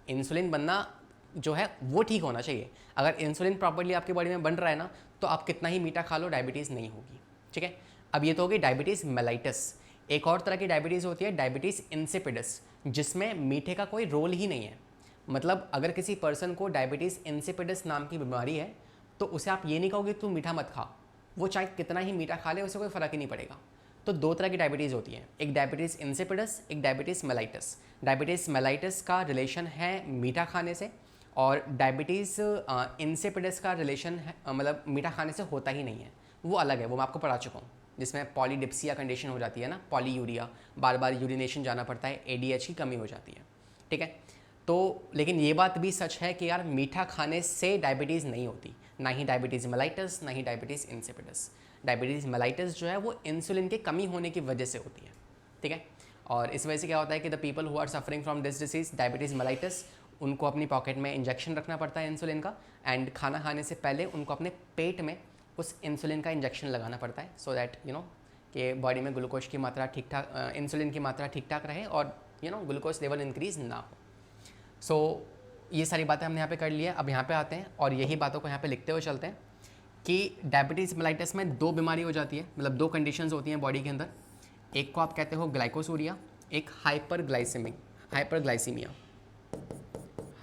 A: इंसुलिन बनना जो है वो ठीक होना चाहिए। अगर इंसुलिन प्रॉपर्ली आपकी बॉडी में बन रहा है ना तो आप कितना ही मीठा खा लो डायबिटीज़ नहीं होगी, ठीक है। अब ये तो होगी डायबिटीज़ मेलाइटिस। एक और तरह की डायबिटीज़ होती है डायबिटीज़ इंसिपिडस, जिसमें मीठे का कोई रोल ही नहीं है। मतलब अगर किसी पर्सन को डायबिटीज़ इंसिपिडस नाम की बीमारी है तो उसे आप ये नहीं कहोगे तू मीठा मत खा, वो चाहे कितना ही मीठा खा ले उसे कोई फ़र्क ही नहीं पड़ेगा। तो दो तरह की डायबिटीज़ होती है, एक डायबिटीज़ इंसिपिडस, एक डायबिटीज़ मेलाइटिस। डायबिटीज़ मेलाइटिस का रिलेशन है मीठा खाने से और डायबिटीज़ इंसिपिडस का रिलेशन है मतलब मीठा खाने से होता ही नहीं है, वो अलग है, वो मैं आपको पढ़ा चुका हूँ, जिसमें पॉलीडिप्सिया कंडीशन हो जाती है ना, पॉलीयूरिया, बार बार यूरिनेशन जाना पड़ता है, ADH की कमी हो जाती है, ठीक है। तो लेकिन ये बात भी सच है कि यार मीठा खाने से डायबिटीज़ नहीं होती, ना ही डायबिटीज़ मेलाइटिस ना ही डायबिटीज़ इंसिपिडस। डायबिटीज़ मेलाइटिस जो है वो इंसुलिन की कमी होने की वजह से होती है, ठीक है। और इस वजह से क्या होता है कि the people who are suffering from this disease diabetes mellitus, उनको अपनी पॉकेट में इंजेक्शन रखना पड़ता है इंसुलिन का, एंड खाना खाने से पहले उनको अपने पेट में उस इंसुलिन का इंजेक्शन लगाना पड़ता है, सो दैट यू नो कि बॉडी में ग्लूकोज की मात्रा ठीक ठाक, इंसुलिन की मात्रा ठीक ठाक रहे और ग्लूकोज लेवल इंक्रीज़ ना हो। सो ये सारी बातें हमने यहाँ पे कर ली है। अब यहाँ पे आते हैं और यही बातों को यहाँ पे लिखते हुए चलते हैं कि डायबिटीज़ मेलाइटिस में दो बीमारी हो जाती है, मतलब दो कंडीशंस होती हैं बॉडी के अंदर। एक को आप कहते हो ग्लाइकोसूरिया, एक हाइपरग्लाइसीमिया।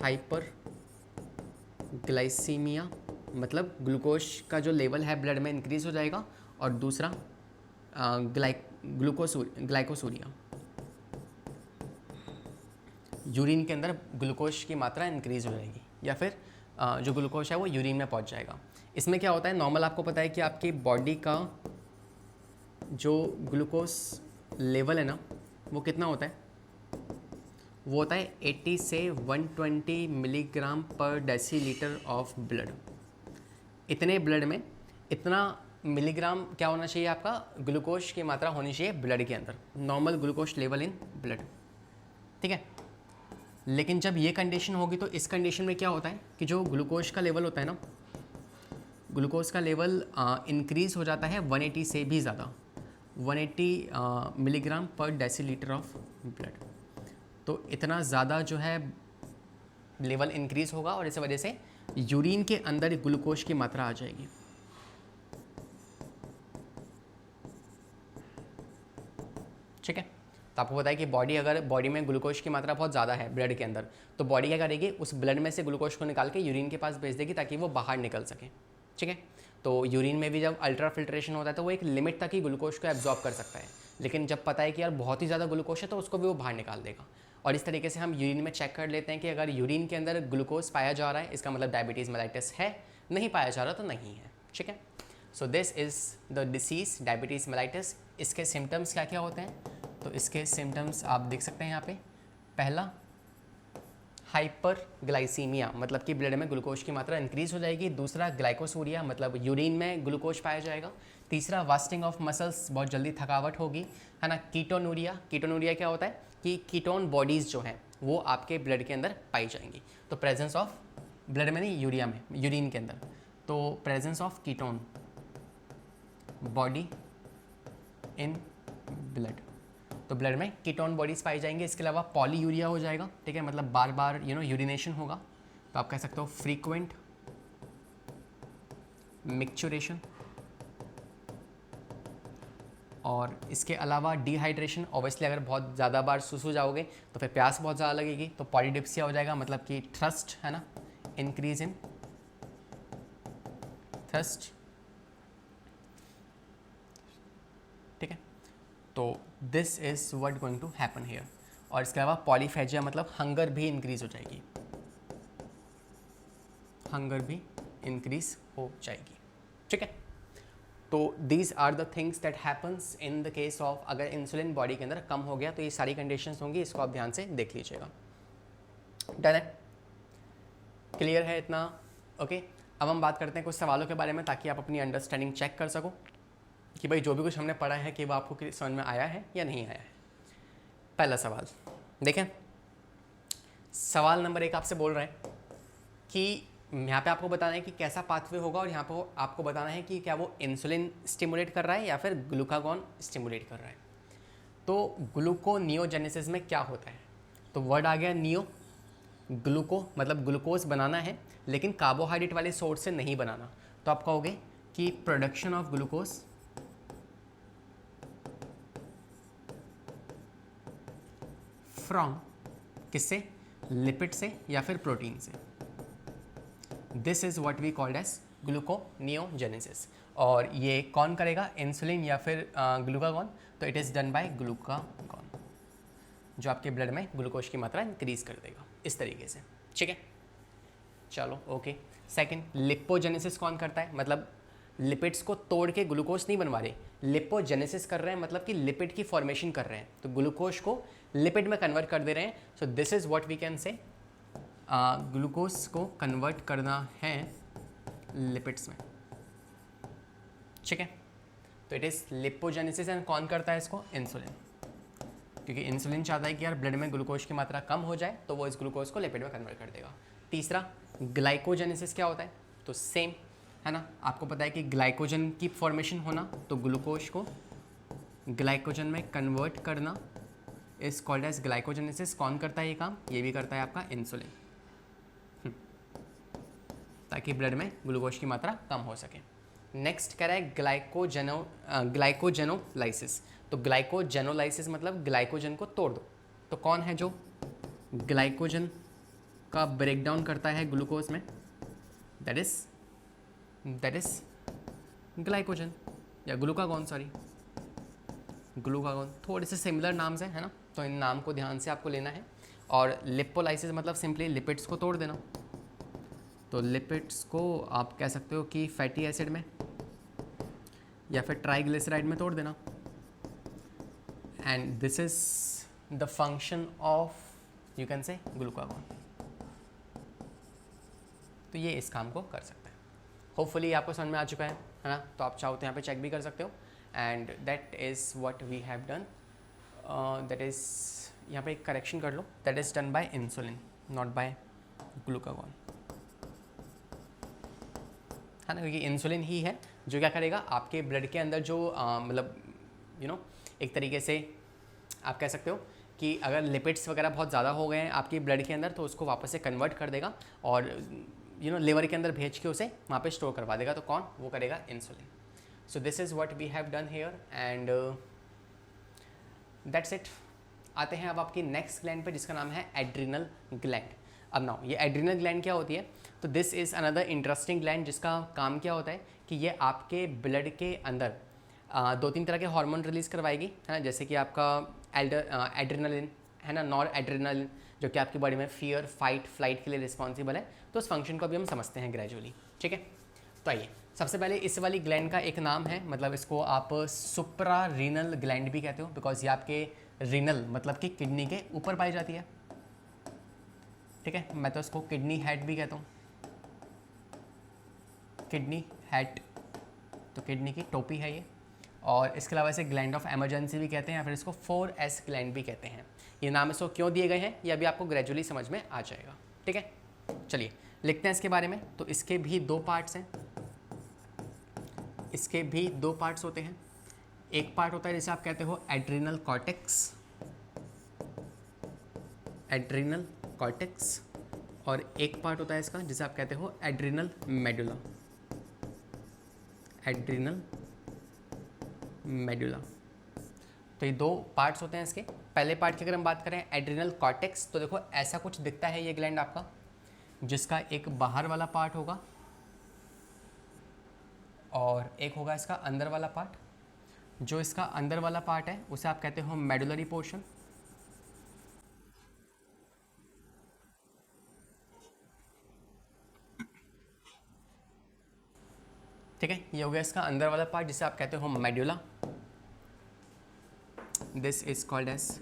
A: हाइपरग्लाइसीमिया मतलब ग्लूकोज का जो लेवल है ब्लड में इंक्रीज़ हो जाएगा, और दूसरा ग्लाइकोसूरिया, यूरिन के अंदर ग्लूकोज की मात्रा इंक्रीज़ हो जाएगी या फिर जो ग्लूकोज है वो यूरिन में पहुंच जाएगा। इसमें क्या होता है, नॉर्मल आपको पता है कि आपकी बॉडी का जो ग्लूकोज लेवल है ना वो कितना होता है, वो होता है 80 से 120 मिलीग्राम पर डेसीलीटर ऑफ ब्लड। इतने ब्लड में इतना मिलीग्राम क्या होना चाहिए, आपका ग्लूकोज की मात्रा होनी चाहिए ब्लड के अंदर, normal glucose level in blood, ठीक है। लेकिन जब ये कंडीशन होगी तो इस कंडीशन में क्या होता है कि जो ग्लूकोज का लेवल होता है ना, ग्लूकोज का लेवल इंक्रीज़ हो जाता है 180 से भी ज़्यादा, 180 मिलीग्राम पर डेसीलीटर ऑफ ब्लड। तो इतना ज़्यादा जो है लेवल इंक्रीज़ होगा और इस वजह से यूरिन के अंदर ग्लूकोज की मात्रा आ जाएगी। ठीक है, तो आपको पता है कि बॉडी में ग्लूकोज की मात्रा बहुत ज़्यादा है ब्लड के अंदर, तो बॉडी क्या करेगी, उस ब्लड में से ग्लूकोज को निकाल के यूरिन के पास भेज देगी ताकि वो बाहर निकल सके, ठीक है। तो यूरिन में भी जब अल्ट्रा फिल्ट्रेशन होता है तो वो एक लिमिट तक ही ग्लूकोज को एब्जॉर्ब कर सकता है, लेकिन जब पता है कि यार बहुत ही ज़्यादा ग्लूकोज है तो उसको भी वो बाहर निकाल देगा। और इस तरीके से हम यूरिन में चेक कर लेते हैं कि अगर यूरिन के अंदर ग्लूकोज पाया जा रहा है इसका मतलब डायबिटीज़ मेलाइटिस है, नहीं पाया जा रहा तो नहीं है, ठीक है। सो this is the disease diabetes mellitus. इसके सिम्टम्स क्या क्या होते हैं, तो इसके सिम्टम्स आप देख सकते हैं यहाँ पे। पहला हाइपरग्लाइसीमिया, मतलब कि ब्लड में ग्लूकोज की मात्रा इंक्रीज़ हो जाएगी। दूसरा ग्लाइकोसूरिया, मतलब यूरिन में ग्लूकोज पाया जाएगा। तीसरा वास्टिंग ऑफ मसल्स, बहुत जल्दी थकावट होगी, है ना। कीटोनूरिया, कीटोनूरिया क्या होता है कि कीटोन बॉडीज़ जो हैं वो आपके ब्लड के अंदर पाई जाएंगी। तो प्रेजेंस ऑफ ब्लड में नहीं, यूरिया में, यूरिन के अंदर, तो presence of ketone body in blood, तो ब्लड में कीटोन बॉडीज़ पाई जाएंगे। इसके अलावा पॉलीयूरिया हो जाएगा, ठीक है, मतलब बार बार यूरिनेशन होगा, तो आप कह सकते हो फ्रीक्वेंट मिक्चुरेशन, और इसके अलावा डिहाइड्रेशन। ऑब्वियसली अगर बहुत ज़्यादा बार सुसु जाओगे तो फिर प्यास बहुत ज़्यादा लगेगी, तो पॉलीडिप्सिया हो जाएगा, मतलब कि थ्रस्ट, है ना, इंक्रीज इन थ्रस्ट। ठीक है, तो this is what going to happen here. और इसके अलावा पॉलीफेजिया मतलब हंगर भी इंक्रीज हो जाएगी, हंगर भी इंक्रीज हो जाएगी। ठीक है, तो these are the things that happens in the case of अगर इंसुलिन बॉडी के अंदर कम हो गया, तो ये सारी कंडीशंस होंगी, इसको आप ध्यान से देख लीजिएगा। डन है, क्लियर है इतना? ओके, अब हम बात करते हैं कुछ सवालों के बारे में, ताकि आप अपनी अंडरस्टैंडिंग चेक कर सको कि भाई जो भी कुछ हमने पढ़ा है कि वो आपको समझ में आया है या नहीं आया है। पहला सवाल देखें, सवाल नंबर 1 आपसे बोल रहा है कि यहाँ पे आपको बताना है कि कैसा पाथवे होगा, और यहाँ पर आपको बताना है कि क्या वो इंसुलिन स्टिमुलेट कर रहा है या फिर ग्लूकागॉन स्टिमुलेट कर रहा है। तो ग्लूकोनियोजेनेसिस में क्या होता है? तो वर्ड आ गया नियो, ग्लूको मतलब ग्लूकोज बनाना है, लेकिन कार्बोहाइड्रेट वाले सोर्स से नहीं बनाना। तो आप कहोगे कि प्रोडक्शन ऑफ ग्लूकोज फ्रॉम किससे? लिपिड से या फिर प्रोटीन से। This is what we called as gluconeogenesis. और ये कौन करेगा? इंसुलिन या फिर ग्लूकागॉन? तो it is done by glucagon, जो आपके ब्लड में ग्लूकोज की मात्रा इंक्रीज कर देगा इस तरीके से। ठीक है, चलो ओके। सेकंड, लिपोजेनेसिस कौन करता है? मतलब लिपिड्स को तोड़ के ग्लूकोज नहीं बनवा रहे, लिपोजेनेसिस कर रहे हैं, मतलब कि लिपिड की फॉर्मेशन कर रहे हैं, तो ग्लूकोज को लिपिड में कन्वर्ट कर दे रहे हैं। So this is what we can say, glucose को कन्वर्ट करना है लिपिड्स में। ठीक है, तो इट इज़ लिपोजेनेसिस, एंड कौन करता है इसको? इंसुलिन, क्योंकि इंसुलिन चाहता है कि यार ब्लड में ग्लूकोज की मात्रा कम हो जाए, तो वो इस ग्लूकोज को लिपिड में कन्वर्ट कर देगा। तीसरा, ग्लाइकोजेनेसिस क्या होता है? तो सेम है ना, आपको पता है कि ग्लाइकोजन की फॉर्मेशन होना, तो ग्लूकोज को ग्लाइकोजन में कन्वर्ट करना इज कॉल्ड एज ग्लाइकोजेनेसिस। कौन करता है ये काम? ये भी करता है आपका इंसुलिन, ताकि ब्लड में ग्लूकोज की मात्रा कम हो सके। नेक्स्ट कह रहा है ग्लाइकोजेनोलाइसिस। तो ग्लाइकोजेनोलाइसिस मतलब ग्लाइकोजन को तोड़ दो। तो कौन है जो ग्लाइकोजन का ब्रेकडाउन करता है ग्लूकोज में? दैट इज ग्लाइकोजन या ग्लूकागॉन, सॉरी ग्लूकागॉन। थोड़े से सिमिलर नाम्स हैं, है ना, तो इन नाम को ध्यान से आपको लेना है। और लिपोलाइसिस मतलब सिंपली लिपिड्स को तोड़ देना। तो लिपिड्स को आप कह सकते हो कि फैटी एसिड में या फिर ट्राइग्लिसराइड में तोड़ देना। And this is the function of you can say glucagon. तो ये इस काम को कर सकता है। होपफुली आपको समझ में आ चुका है ना? तो आप चाहो तो यहाँ पे चेक भी कर सकते हो। And that is what we have done. That is, यहाँ पे एक करेक्शन कर लो, that is done by insulin not by glucagon, है ना, क्योंकि इंसुलिन ही है जो क्या करेगा, आपके ब्लड के अंदर जो मतलब एक तरीके से आप कह सकते हो कि अगर लिपिड्स वगैरह बहुत ज़्यादा हो गए हैं आपकी ब्लड के अंदर, तो उसको वापस से कन्वर्ट कर देगा और लिवर के अंदर भेज के उसे वहाँ पे स्टोर करवा देगा। तो कौन वो करेगा? Insulin. So this is what we have done here, and that's it. आते हैं अब आपकी नेक्स्ट ग्लैंड पे, जिसका नाम है एड्रिनल ग्लैंड। अब नाउ ये एड्रिनल ग्लैंड क्या होती है? तो this is another interesting gland, जिसका काम क्या होता है कि ये आपके ब्लड के अंदर 2-3 तरह के हार्मोन रिलीज़ करवाएगी, है ना, जैसे कि आपका एड्रिनलिन, है ना, नॉर एड्रिनलिन, जो कि आपकी बॉडी में फियर, फाइट, फ्लाइट के लिए रिस्पॉन्सिबल है। तो उस फंक्शन को भी हम समझते हैं ग्रेजुअली। ठीक है, तो आइए सबसे पहले इस वाली ग्लैंड का एक नाम है, मतलब इसको आप सुप्रा रीनल ग्लैंड भी कहते हो, बिकॉज ये आपके रीनल मतलब कि किडनी के ऊपर पाई जाती है। ठीक है, मैं तो इसको किडनी हेड भी कहता हूँ, किडनी हेड, तो किडनी की टोपी है ये। और इसके अलावा इसे ग्लैंड ऑफ इमरजेंसी भी कहते हैं, या फिर इसको 4S ग्लैंड भी कहते हैं। ये नाम इसको क्यों दिए गए हैं ये अभी आपको ग्रेजुअली समझ में आ जाएगा। ठीक है, चलिए लिखते हैं इसके बारे में। तो इसके भी 2 पार्ट्स हैं, इसके भी 2 पार्ट्स होते हैं। एक पार्ट होता है जैसे आप कहते हो एड्रिनल कॉर्टेक्स, एड्रिनल कॉर्टेक्स, और एक पार्ट होता है इसका जिसे आप कहते हो एड्रिनल मेडुला। Adrenal medulla. तो ये दो पार्ट्स होते हैं इसके। पहले पार्ट की अगर हम बात करें एड्रिनल कॉर्टेक्स, तो देखो ऐसा कुछ दिखता है ये ग्लैंड आपका, जिसका एक बाहर वाला पार्ट होगा और एक होगा इसका अंदर वाला पार्ट। जो इसका अंदर वाला पार्ट है उसे आप कहते हो मेडुलरी पोर्शन। ठीक है, ये हो गया इसका अंदर वाला पार्ट जिसे आप कहते हो medulla. This is called as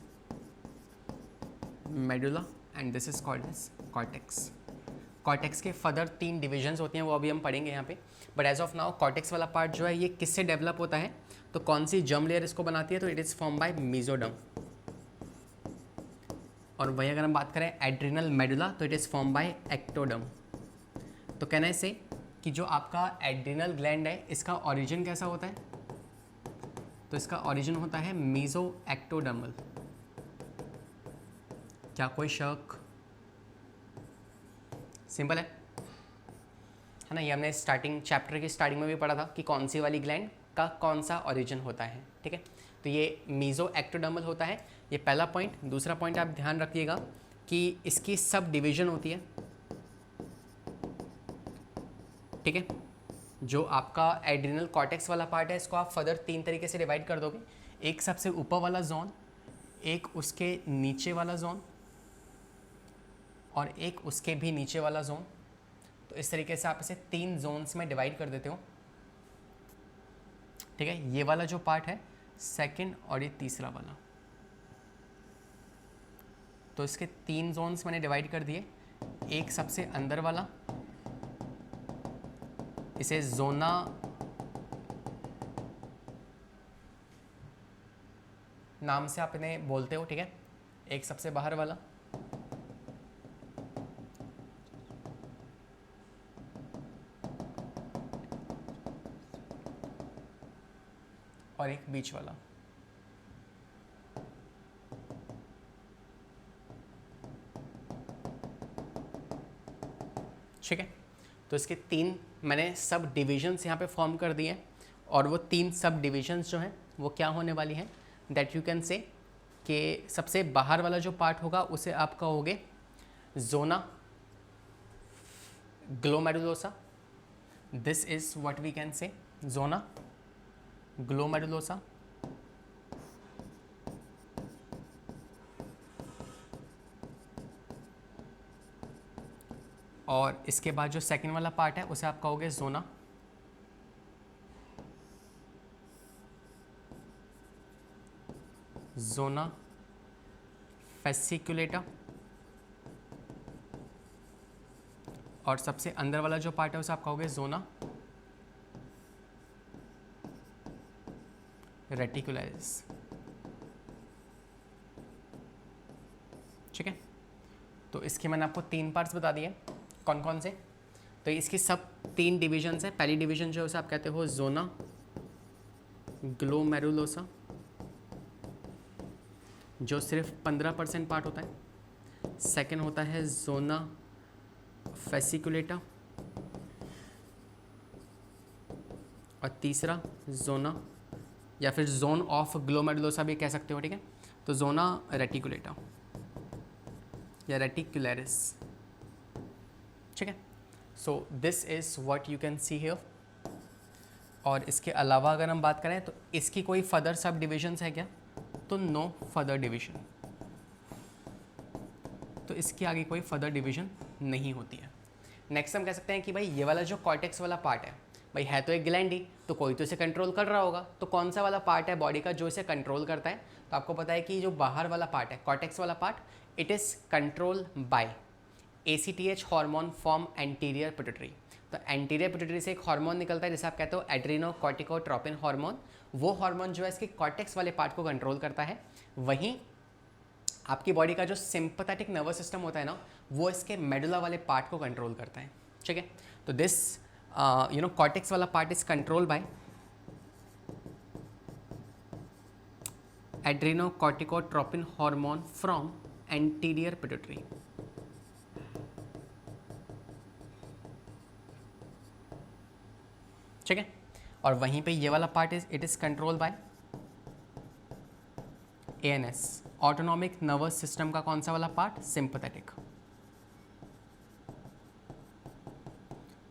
A: medulla and this is called as cortex. Cortex के फर्दर 3 डिविजन्स होती हैं, वो अभी हम पढ़ेंगे यहाँ पे। But as of now cortex वाला पार्ट जो है ये किससे डेवलप होता है, तो कौन सी जर्म लेयर इसको बनाती है, तो it is form by mesoderm. और वही अगर हम बात करें एड्रिनल मेडुला, तो it is form by ectoderm. तो कहना है से कि जो आपका एड्रिनल ग्लैंड है इसका ओरिजिन कैसा होता है, तो इसका ओरिजिन होता है मीजो एक्टोडर्मल। क्या कोई शक? सिंपल है ना। ये हमने स्टार्टिंग चैप्टर की स्टार्टिंग में भी पढ़ा था कि कौन सी वाली ग्लैंड का कौन सा ओरिजिन होता है। ठीक है, तो ये मीजो एक्टोडर्मल होता है, ये पहला पॉइंट। दूसरा पॉइंट आप ध्यान रखिएगा कि इसकी सब डिवीजन होती है। ठीक है, जो आपका एड्रिनल कॉर्टेक्स वाला पार्ट है इसको आप फर्दर 3 तरीके से डिवाइड कर दोगे। एक सबसे ऊपर वाला जोन, एक उसके नीचे वाला जोन और एक उसके भी नीचे वाला जोन। तो इस तरीके से आप इसे 3 जोन्स में डिवाइड कर देते हो। ठीक है, ये वाला जो पार्ट है सेकंड और ये तीसरा वाला, तो इसके 3 जोन्स मैंने डिवाइड कर दिए। एक सबसे अंदर वाला, इसे जोना नाम से आप इन्हें बोलते हो। ठीक है, एक सबसे बाहर वाला, और एक बीच वाला। ठीक है, तो इसके 3 मैंने सब डिविजन्स यहाँ पे फॉर्म कर दिए हैं और वो 3 सब डिविजन्स जो हैं वो क्या होने वाली हैं, दैट यू कैन से कि सबसे बाहर वाला जो पार्ट होगा उसे आप कहोगे zona glomerulosa. This is what we can say zona glomerulosa. और इसके बाद जो सेकंड वाला पार्ट है उसे आप कहोगे जोना जोना फेसिकुलेटा। और सबसे अंदर वाला जो पार्ट है उसे आप कहोगे जोना रेटिकुलरिस। ठीक है, तो इसके मैंने आपको 3 पार्ट्स बता दिए। कौन कौन से, तो इसकी सब 3 डिविजन्स हैं। पहली डिवीजन जो है उसे आप कहते हो जोना ग्लोमेरुलोसा, जो सिर्फ 15% पार्ट होता है। सेकंड होता है जोना फेसिकुलेटा और तीसरा जोना या फिर जोन ऑफ ग्लोमेरुलोसा भी कह सकते हो। ठीक है, तो जोना रेटिकुलेटा या रेटिकुलरिस। ठीक है, सो this is what you can see here. और इसके अलावा अगर हम बात करें तो इसकी कोई फर्दर सब डिविजन्स है क्या, तो नो फर्दर डिवीजन। तो इसके आगे कोई फर्दर डिवीजन नहीं होती है। नेक्स्ट हम कह सकते हैं कि भाई ये वाला जो कॉर्टेक्स वाला पार्ट है, भाई है तो एक ग्लैंड ही, तो कोई तो इसे कंट्रोल कर रहा होगा। तो कौन सा वाला पार्ट है बॉडी का जो इसे कंट्रोल करता है, तो आपको पता है कि जो बाहर वाला पार्ट है कॉर्टेक्स वाला part, it is control bye ACTH hormone from anterior pituitary. तो एंटीरियर पिट्यूटरी से एक हार्मोन निकलता है जिसे आप कहते हो एड्रीनोकॉर्टिकोट्रोपिन हार्मोन। वो हार्मोन जो है इसके कॉर्टेक्स वाले पार्ट को कंट्रोल करता है। वहीं आपकी बॉडी का जो सिंपैथेटिक नर्वस सिस्टम होता है ना, वो इसके मेडुला वाले पार्ट को कंट्रोल करता है। ठीक है, तो दिस कॉर्टेक्स वाला part is control by adrenocorticotropin hormone from anterior pituitary. ठीक है। और वहीं पे ये वाला part it is control by ANS, autonomic nervous system का कौन सा वाला part? Sympathetic,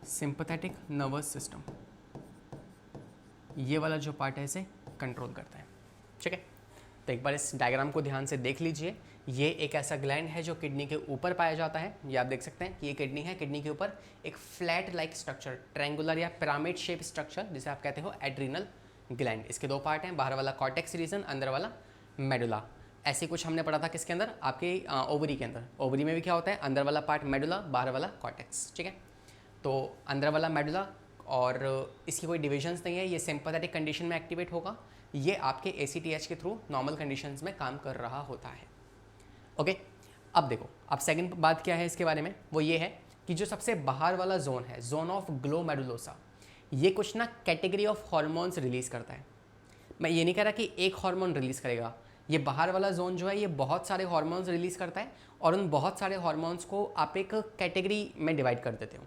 A: sympathetic nervous system, ये वाला जो पार्ट है इसे कंट्रोल करता है। ठीक है, तो एक बार इस डायग्राम को ध्यान से देख लीजिए। ये एक ऐसा ग्लैंड है जो किडनी के ऊपर पाया जाता है। ये आप देख सकते हैं कि ये किडनी है, किडनी के ऊपर एक फ्लैट लाइक स्ट्रक्चर, ट्रायंगुलर या पिरामिड शेप स्ट्रक्चर, जिसे आप कहते हो एड्रिनल ग्लैंड। इसके दो पार्ट हैं, बाहर वाला कॉर्टेक्स रीजन, अंदर वाला मेडुला। ऐसे कुछ हमने पढ़ा था किसके अंदर? आपके ओवरी के अंदर। ओवरी में भी क्या होता है? अंदर वाला पार्ट मेडुला, बाहर वाला कॉर्टेक्स। ठीक है, तो अंदर वाला मेडुला और इसकी कोई डिविजन्स नहीं है, ये सिंपैथेटिक कंडीशन में एक्टिवेट होगा। ये आपके ACTH के थ्रू नॉर्मल कंडीशंस में काम कर रहा होता है। ओके, अब देखो, अब सेकंड बात क्या है इसके बारे में, वो ये है कि जो सबसे बाहर वाला जोन है, जोन ऑफ ग्लोमेरुलोसा, ये कुछ ना कैटेगरी ऑफ हार्मोन्स रिलीज करता है। मैं ये नहीं कह रहा कि एक हार्मोन रिलीज करेगा, ये बाहर वाला जोन जो है ये बहुत सारे हार्मोन्स रिलीज करता है और उन बहुत सारे हार्मोन्स को आप एक कैटेगरी में डिवाइड कर देते हो।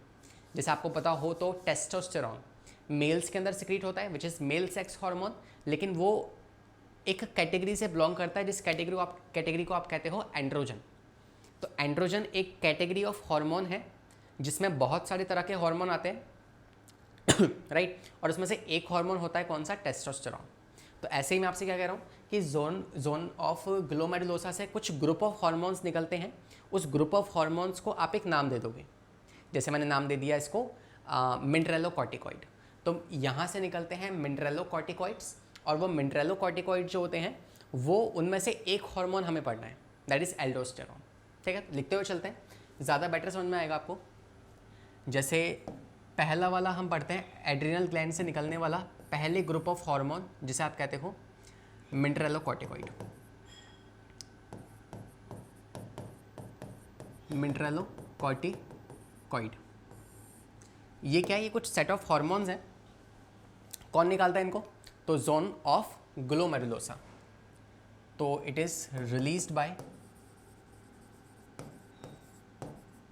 A: जैसे आपको पता हो तो टेस्टोस्टेरॉन मेल्स के अंदर सिक्रीट होता है, which is male sex hormone, लेकिन वो एक कैटेगरी से बिलोंग करता है जिस कैटेगरी को आप कहते हो एंड्रोजन। तो एंड्रोजन एक कैटेगरी ऑफ हार्मोन है जिसमें बहुत सारे तरह के हार्मोन आते हैं राइट, और उसमें से एक हार्मोन होता है कौन सा? टेस्टोस्टेरॉन। तो ऐसे ही मैं आपसे क्या कह रहा हूँ कि जोन ऑफ ग्लोमेरुलोसा से कुछ ग्रुप ऑफ हार्मोन्स निकलते हैं। उस ग्रुप ऑफ हार्मोन्स को आप एक नाम दे दोगे, जैसे मैंने नाम दे दिया इसको मिनरेलोकॉर्टिकॉइड। तो यहाँ से निकलते हैं मिनरेलोकॉर्टिकॉइड्स, और वो मिनरेलोकॉर्टिकॉइड जो होते हैं वो उनमें से एक हार्मोन हमें पढ़ना है, दैट इज़ एल्डोस्टेरॉन। ठीक है, लिखते हुए चलते हैं, ज़्यादा बेटर समझ में आएगा आपको। जैसे पहला वाला हम पढ़ते हैं, एड्रिनल ग्लैंड से निकलने वाला पहले ग्रुप ऑफ हार्मोन जिसे आप कहते हो मिनरेलोकॉर्टिकॉइड। मिनरेलोकॉर्टिकॉइड ये क्या है? ये कुछ सेट ऑफ हार्मोन्स हैं। कौन निकालता है इनको? तो जोन ऑफ ग्लोमेरुलोसा। तो it is released by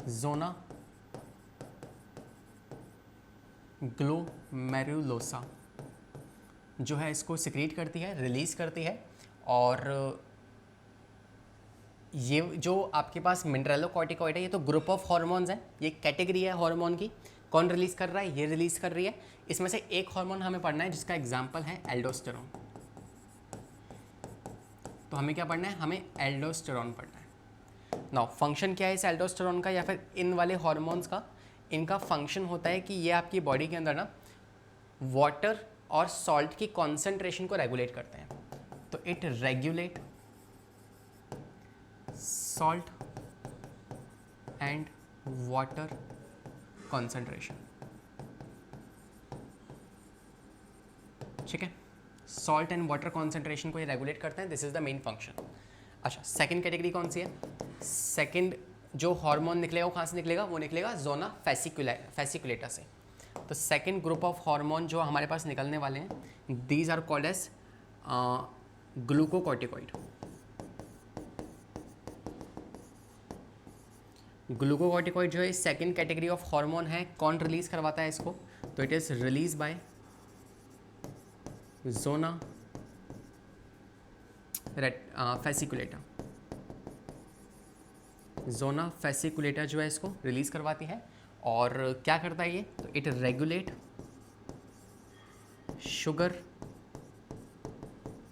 A: zona glomerulosa, जो है इसको सिक्रीट करती है, रिलीज करती है। और ये जो आपके पास मिनरेलोकॉर्टिकॉइड है ये तो ग्रुप ऑफ हार्मोन्स है, ये कैटेगरी है हार्मोन की। कौन रिलीज कर रहा है? ये रिलीज कर रही है। इसमें से एक हार्मोन हमें पढ़ना है जिसका एग्जांपल है एल्डोस्टेरॉन। तो हमें क्या पढ़ना है? हमें एल्डोस्टेरॉन पढ़ना है। नाउ फंक्शन क्या है इस एल्डोस्टेरॉन का या फिर इन वाले हार्मोन्स का? इनका फंक्शन होता है कि ये आपकी बॉडी के अंदर ना वाटर और सॉल्ट की कॉन्सेंट्रेशन को रेगुलेट करते हैं। तो it regulate salt and water concentration. ठीक है, सॉल्ट एंड वाटर कॉन्सेंट्रेशन को ये रेगुलेट करते हैं, this is the main function. अच्छा, सेकंड कैटेगरी कौन सी है? सेकंड जो हार्मोन निकलेगा वो कहाँ से निकलेगा? वो निकलेगा जोना फेसिकुलेटा से। तो सेकंड ग्रुप ऑफ हार्मोन जो हमारे पास निकलने वाले हैं, these are called as glucocorticoid. Glucocorticoid जो है सेकंड कैटेगरी ऑफ हार्मोन है। कौन रिलीज करवाता है इसको? तो it is release by zona fasciculata. Zona fasciculata जो है इसको रिलीज करवाती है। और क्या करता है ये? तो इट रेगुलेट शुगर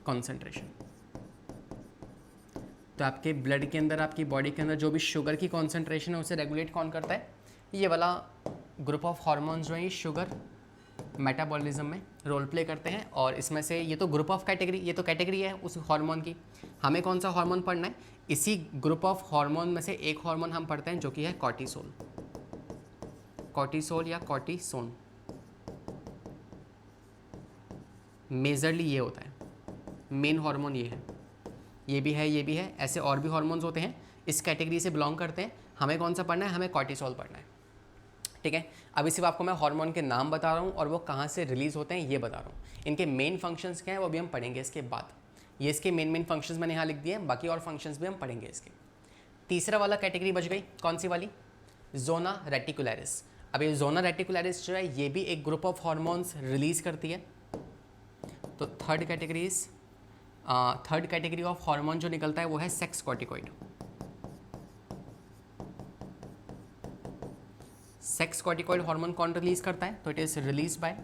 A: कॉन्सेंट्रेशन। तो आपके ब्लड के अंदर, आपकी बॉडी के अंदर जो भी शुगर की कॉन्सेंट्रेशन है उसे रेगुलेट कौन करता है? ये वाला ग्रुप ऑफ हार्मोन्स जो है ये शुगर मेटाबॉलिज्म में रोल प्ले करते हैं। और इसमें से ये तो ग्रुप ऑफ कैटेगरी, ये तो कैटेगरी है उस हार्मोन की। हमें कौन सा हार्मोन पढ़ना है? इसी ग्रुप ऑफ हार्मोन में से एक हार्मोन हम पढ़ते हैं जो कि है कॉर्टिसोल। कॉर्टिसोल या कॉर्टिसोन, मेजरली ये होता है, मेन हार्मोन ये है। ये भी है, ये भी है, ऐसे और भी हार्मोन्स होते हैं, इस कैटेगरी से बिलोंग करते हैं। हमें कौन सा पढ़ना है? हमें कॉर्टिसोल पढ़ना है। ठीक है, अभी सिर्फ आपको मैं हार्मोन के नाम बता रहा हूँ और वो कहाँ से रिलीज होते हैं ये बता रहा हूँ। इनके मेन फंक्शंस क्या हैं वो भी हम पढ़ेंगे इसके बाद। ये इसके मेन फंक्शंस मैंने यहाँ लिख दिए हैं, बाकी और फंक्शंस भी हम पढ़ेंगे इसके। तीसरा वाला कैटेगरी बच गई, कौन सी वाली? Zona reticularis. अब ये जोना रेटिकुलरिस जो है ये भी एक ग्रुप ऑफ हॉर्मोन्स रिलीज करती है। तो थर्ड कैटेगरी ऑफ हार्मोन जो निकलता है वो है sex corticoid. Sex corticoid hormone कौन रिलीज करता है? तो it is release by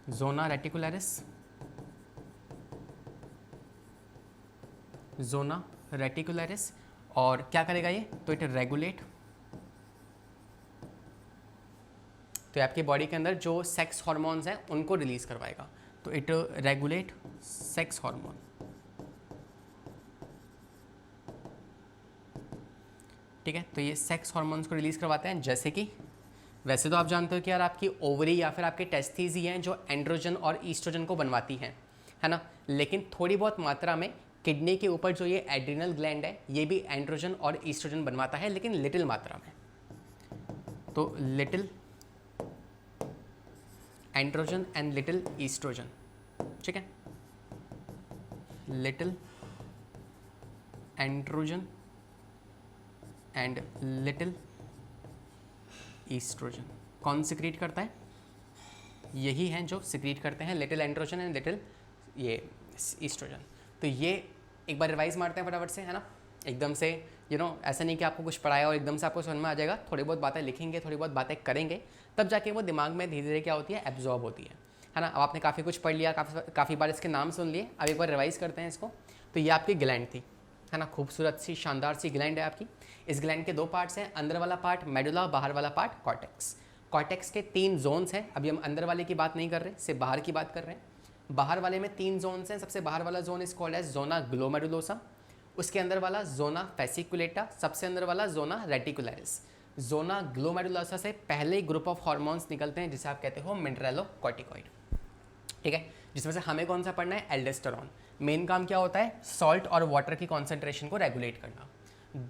A: zona reticularis. Zona reticularis और क्या करेगा ये? तो इट रेगुलेट, तो आपकी बॉडी के अंदर जो सेक्स हार्मोन्स हैं उनको रिलीज करवाएगा। तो इट रेगुलेट सेक्स हार्मोन। ठीक है, तो ये सेक्स हार्मोन्स को रिलीज करवाते हैं। जैसे कि वैसे तो आप जानते हो कि यार आपकी ओवरी या फिर आपके टेस्टिस ही हैं जो एंड्रोजन और ईस्ट्रोजन को बनवाती हैं, है ना। लेकिन थोड़ी बहुत मात्रा में किडनी के ऊपर जो ये एड्रिनल ग्लैंड है ये भी एंड्रोजन और ईस्ट्रोजन बनवाता है, लेकिन लिटिल मात्रा में। तो little androgen and little oestrogen, ठीक है। Little androgen and little oestrogen कौन सिक्रीट करता है? यही हैं जो सिक्रीट करते हैं लिटिल एंड्रोजन एंड लिटिल ये ईस्ट्रोजन। तो ये एक बार रिवाइज मारते हैं फटाफट से, है ना, एकदम से ऐसा नहीं कि आपको कुछ पढ़ाया और एकदम से आपको समझ में आ जाएगा। थोड़ी बहुत बातें लिखेंगे, थोड़ी बहुत बातें करेंगे, तब जाके वो दिमाग में धीरे धीरे क्या होती है, एब्जॉर्ब होती है ना। अब आपने काफ़ी कुछ पढ़ लिया, काफ़ी बार इसके नाम सुन लिए, अब एक बार रिवाइज करते हैं इसको। तो ये आपकी ग्लैंड थी, है ना, खूबसूरत सी शानदार सी ग्लैंड है आपकी। इस ग्लैंड के दो पार्ट्स हैं, अंदर वाला पार्ट मेडुला, बाहर वाला पार्ट कॉर्टेक्स। कॉर्टेक्स के 3 जोन्स हैं। अभी हम अंदर वाले की बात नहीं कर रहे, सिर्फ बाहर की बात कर रहे हैं। बाहर वाले में 3 जोन्स हैं। सबसे बाहर वाला zone is called as zona glomerulosa, उसके अंदर वाला जोना फेसिकुलेटा, सबसे अंदर वाला जोना रेटिकुलरिस। जोना ग्लोमेरुलोसा से पहले ग्रुप ऑफ हार्मोन्स निकलते हैं जिसे आप कहते हो मिनरलोकॉर्टिकॉइड, ठीक है, जिसमें से हमें कौन सा पढ़ना है? एल्डोस्टेरोन। मेन काम क्या होता है? सॉल्ट और वाटर की कॉन्सेंट्रेशन को रेगुलेट करना।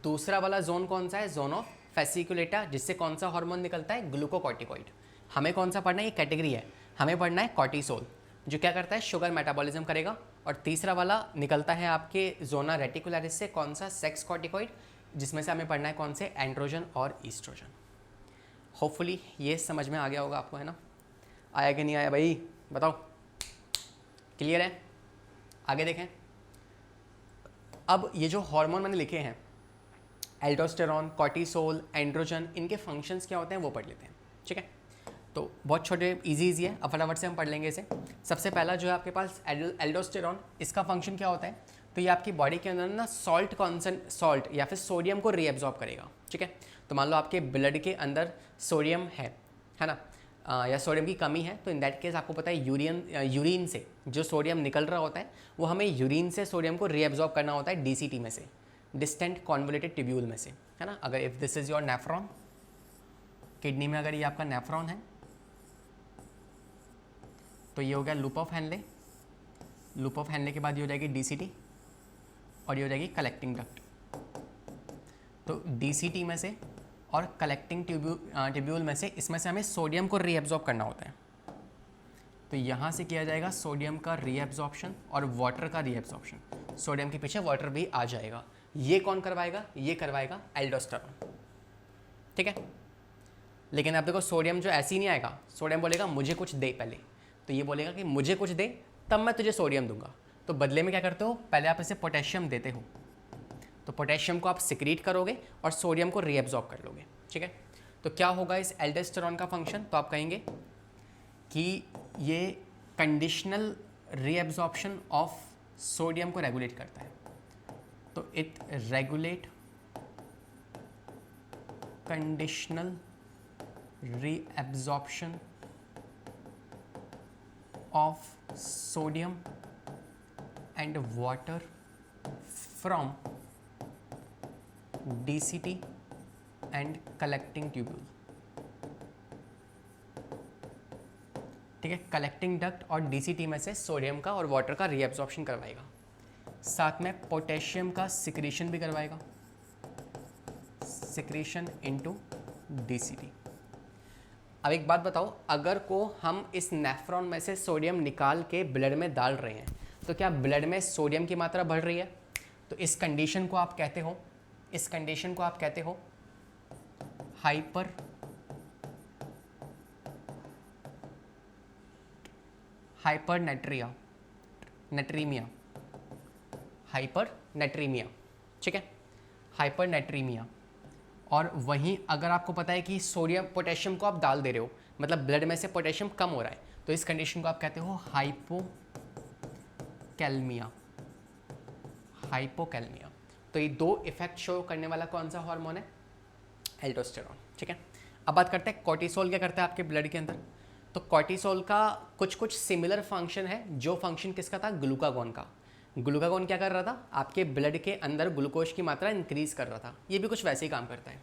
A: दूसरा वाला जोन कौन सा है? जोन ऑफ फेसिकुलेटा, जिससे कौन सा हार्मोन निकलता है? ग्लूकोकॉर्टिकॉइड। हमें कौन सा पढ़ना है? ये कैटेगरी है, हमें पढ़ना है कॉर्टिसोल, जो क्या करता है? शुगर मेटाबॉलिज्म करेगा। और तीसरा वाला निकलता है आपके जोना रेटिकुलरिस से, कौन सा? सेक्स कॉर्टिकॉइड, जिसमें से हमें पढ़ना है कौन से? एंड्रोजन और ईस्ट्रोजन। होपफुली ये समझ में आ गया होगा आपको, है ना। आया कि नहीं आया भाई, बताओ, क्लियर है? आगे देखें। अब ये जो हार्मोन मैंने लिखे हैं, एल्डोस्टेरोन, कॉर्टिसोल, एंड्रोजन, इनके फंक्शंस क्या होते हैं वो पढ़ लेते हैं, ठीक है। तो बहुत छोटे इजी है, अब फटाफट से हम पढ़ लेंगे इसे। सबसे पहला जो है आपके पास एल्डोस्टेरोन, इसका फंक्शन क्या होता है? तो ये आपकी बॉडी के अंदर ना सॉल्ट या फिर सोडियम को रीएब्जॉर्ब करेगा, ठीक है। तो मान लो आपके ब्लड के अंदर सोडियम है ना, या सोडियम की कमी है, तो इन दैट केस आपको पता है यूरिन से जो सोडियम निकल रहा होता है वो हमें यूरिन से सोडियम को रीएब्जॉर्ब करना होता है डीसीटी में से, डिस्टेंट कॉन्वोल्यूटेड ट्यूब्यूल में से, है ना। अगर if this is your nephron, kidney में अगर ये आपका नेफ्रॉन है तो ये हो गया loop of Henle. Loop of Henle के बाद ये हो जाएगी डीसीटी और ये हो जाएगी कलेक्टिंग डक्ट। तो डीसीटी में से और कलेक्टिंग ट्यूब्यूल में से, इसमें से हमें सोडियम को रीएब्जॉर्ब करना होता है। तो यहाँ से किया जाएगा सोडियम का रीएब्जॉर्प्शन और वाटर का रीएब्जॉर्प्शन। सोडियम के पीछे वाटर भी आ जाएगा। ये कौन करवाएगा? ये करवाएगा एल्डोस्टेरोन, ठीक है। लेकिन अब देखो, सोडियम जो ऐसे ही नहीं आएगा, सोडियम बोलेगा मुझे कुछ दे पहले, तो ये बोलेगा कि मुझे कुछ दे तब मैं तुझे सोडियम दूंगा। तो बदले में क्या करते हो? पहले आप इसे पोटेशियम देते हो, तो पोटेशियम को आप सिक्रीट करोगे और सोडियम को रीएब्जॉर्ब कर लोगे, ठीक है। तो क्या होगा इस एल्डोस्टेरोन का फंक्शन? तो आप कहेंगे कि ये कंडीशनल रीएब्जॉर्प्शन ऑफ सोडियम को रेगुलेट करता है। तो it regulate conditional reabsorption of sodium and water from DCT and collecting tubule, ठीक है। कलेक्टिंग डक्ट और DCT में से सोडियम का और वाटर का रीएब्जॉर्प्शन करवाएगा, साथ में पोटेशियम का सिक्रीशन भी करवाएगा, सिक्रीशन इनटू DCT। अब एक बात बताओ, अगर को हम इस नेफ्रॉन में से सोडियम निकाल के ब्लड में डाल रहे हैं तो क्या ब्लड में सोडियम की मात्रा बढ़ रही है? तो इस कंडीशन को आप कहते हो हाइपर नेट्रीमिया, हाइपरनेट्रीमिया, ठीक है, हाइपरनेट्रीमिया। और वहीं अगर आपको पता है कि सोडियम पोटेशियम को आप डाल दे रहे हो, मतलब ब्लड में से पोटेशियम कम हो रहा है, तो इस कंडीशन को आप कहते हो हाइपोकैलमिया, हाइपोकैलमिया। तो ये दो इफेक्ट शो करने वाला कौन सा हार्मोन है? एल्डोस्टेरॉन, ठीक है। अब बात करते हैं कॉर्टिसोल क्या करता है आपके ब्लड के अंदर। तो कॉर्टिसोल का कुछ सिमिलर फंक्शन है, जो फंक्शन किसका था? ग्लूकागॉन का। ग्लूकागॉन क्या कर रहा था? आपके ब्लड के अंदर ग्लूकोज की मात्रा इंक्रीज कर रहा था। ये भी कुछ वैसे ही काम करता है।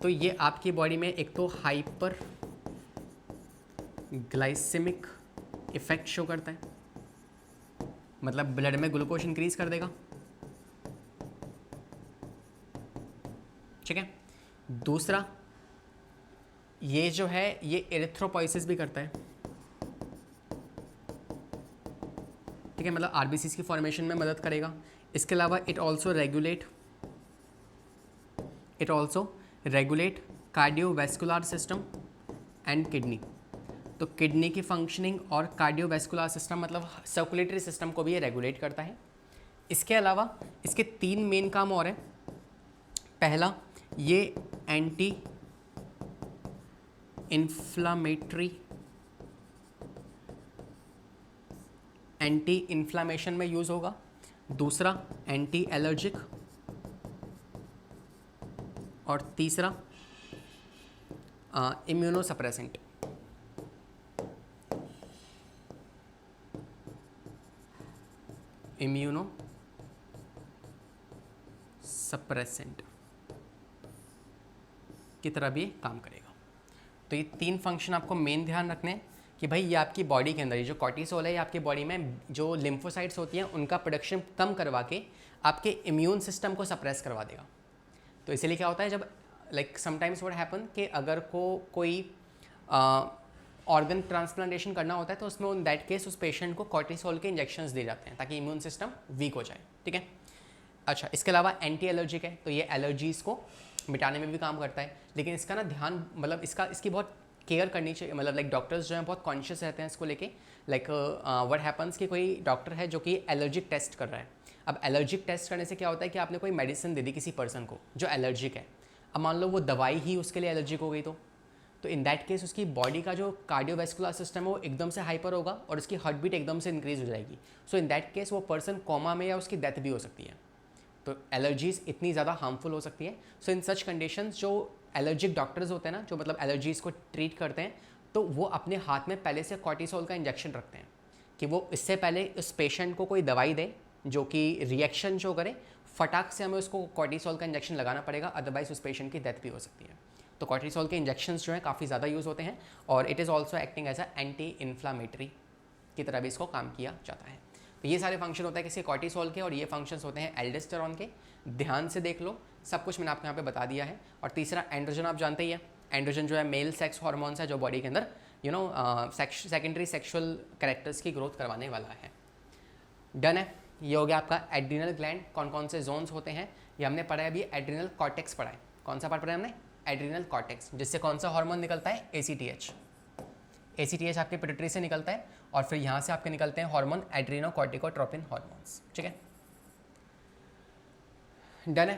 A: तो ये आपकी बॉडी में एक तो हाइपर ग्लाइसेमिक इफेक्ट शो करता है, मतलब ब्लड में ग्लूकोज इंक्रीज कर देगा, ठीक है। दूसरा ये जो है ये एरिथ्रोपोइसिस भी करता है, ठीक है, मतलब आरबीसीज की फॉर्मेशन में मदद करेगा। इसके अलावा it also regulate cardiovascular system and kidney. तो किडनी की फंक्शनिंग और कार्डियोवैस्कुलर सिस्टम मतलब सर्कुलेटरी सिस्टम को भी ये रेगुलेट करता है। इसके अलावा इसके 3 मेन काम और हैं। पहला, ये एंटी इन्फ्लामेशन में यूज़ होगा। दूसरा, एंटी एलर्जिक। और तीसरा, इम्यूनोसप्रेसेंट। की तरह भी काम करेगा। तो ये 3 फंक्शन आपको मेन ध्यान रखने हैं कि भाई ये आपकी बॉडी के अंदर ये जो कॉर्टिसोल है, ये आपकी बॉडी में जो लिम्फोसाइट्स होती हैं उनका प्रोडक्शन कम करवा के आपके इम्यून सिस्टम को सप्रेस करवा देगा। तो इसीलिए क्या होता है, जब लाइक समटाइम्स व्हाट हैपन कि अगर कोई ऑर्गन ट्रांसप्लांटेशन करना होता है तो उसमें इन दैट केस उस पेशेंट को कॉर्टिसोल के इंजेक्शंस दिए जाते हैं ताकि इम्यून सिस्टम वीक हो जाए, ठीक है। अच्छा, इसके अलावा एंटी एलर्जिक है, तो ये एलर्जीज़ को मिटाने में भी काम करता है। लेकिन इसका ना ध्यान, मतलब इसकी बहुत केयर करनी चाहिए, मतलब लाइक डॉक्टर्स जो हैं बहुत कॉन्शियस रहते हैं इसको लेके। लाइक व्हाट हैपन्स कि कोई डॉक्टर है जो कि एलर्जिक टेस्ट कर रहा है। अब एलर्जिक टेस्ट करने से क्या होता है कि आपने कोई मेडिसिन दे दी किसी पर्सन को जो एलर्जिक है, अब मान लो वो दवाई ही उसके लिए एलर्जिक हो गई तो इन दैट केस उसकी बॉडी का जो कार्डियोवैस्कुलर सिस्टम है वो एकदम से हाइपर होगा और उसकी हार्ट बीट एकदम से इंक्रीज हो जाएगी। सो इन दैट केस वो पर्सन कोमा में या उसकी डेथ भी हो सकती है। तो एलर्जीज़ इतनी ज़्यादा हार्मफुल हो सकती है। सो इन सच कंडीशंस जो एलर्जिक डॉक्टर्स होते हैं ना, जो मतलब एलर्जीज़ को ट्रीट करते हैं, तो वो अपने हाथ में पहले से कॉर्टिसोल का इंजेक्शन रखते हैं कि वो इससे पहले उस पेशेंट को कोई दवाई दे जो कि रिएक्शन जो करे, फटाक से हमें उसको कॉर्टिसोल का इंजेक्शन लगाना पड़ेगा, अदरवाइज उस पेशेंट की डेथ भी हो सकती है। तो कॉर्टिसोल के इंजेक्शंस जो हैं काफ़ी ज़्यादा यूज़ होते हैं और it is also acting as a anti inflammatory की तरह भी इसको काम किया जाता है। तो ये सारे फंक्शन होते हैं किसी कॉर्टिसोल के और ये फंक्शंस होते हैं एल्डोस्टेरॉन के। ध्यान से देख लो, सब कुछ मैंने आपको यहाँ पे बता दिया है। और तीसरा एंड्रोजन, आप जानते ही है, एंड्रोजन जो है मेल सेक्स हार्मोन्स है जो बॉडी के अंदर सेकेंडरी सेक्सुअल कैरेक्टर्स की ग्रोथ करवाने वाला है। डन है, ये हो गया आपका एड्रिनल ग्लैंड। कौन कौन से जोन्स होते हैं ये हमने पढ़ा है अभी। एड्रिनल कॉर्टेक्स पढ़ा है। कौन सा पार्ट पढ़ा है हमने? एड्रिनल कॉर्टेक्स, जिससे कौन सा हार्मोन निकलता है? ACTH। ACTH आपके पिट्यूटरी से निकलता है और फिर यहाँ से आपके निकलते हैं हार्मोन एड्रीनोकॉर्टिकोट्रोपिन हार्मोन्स, ठीक है। डन है,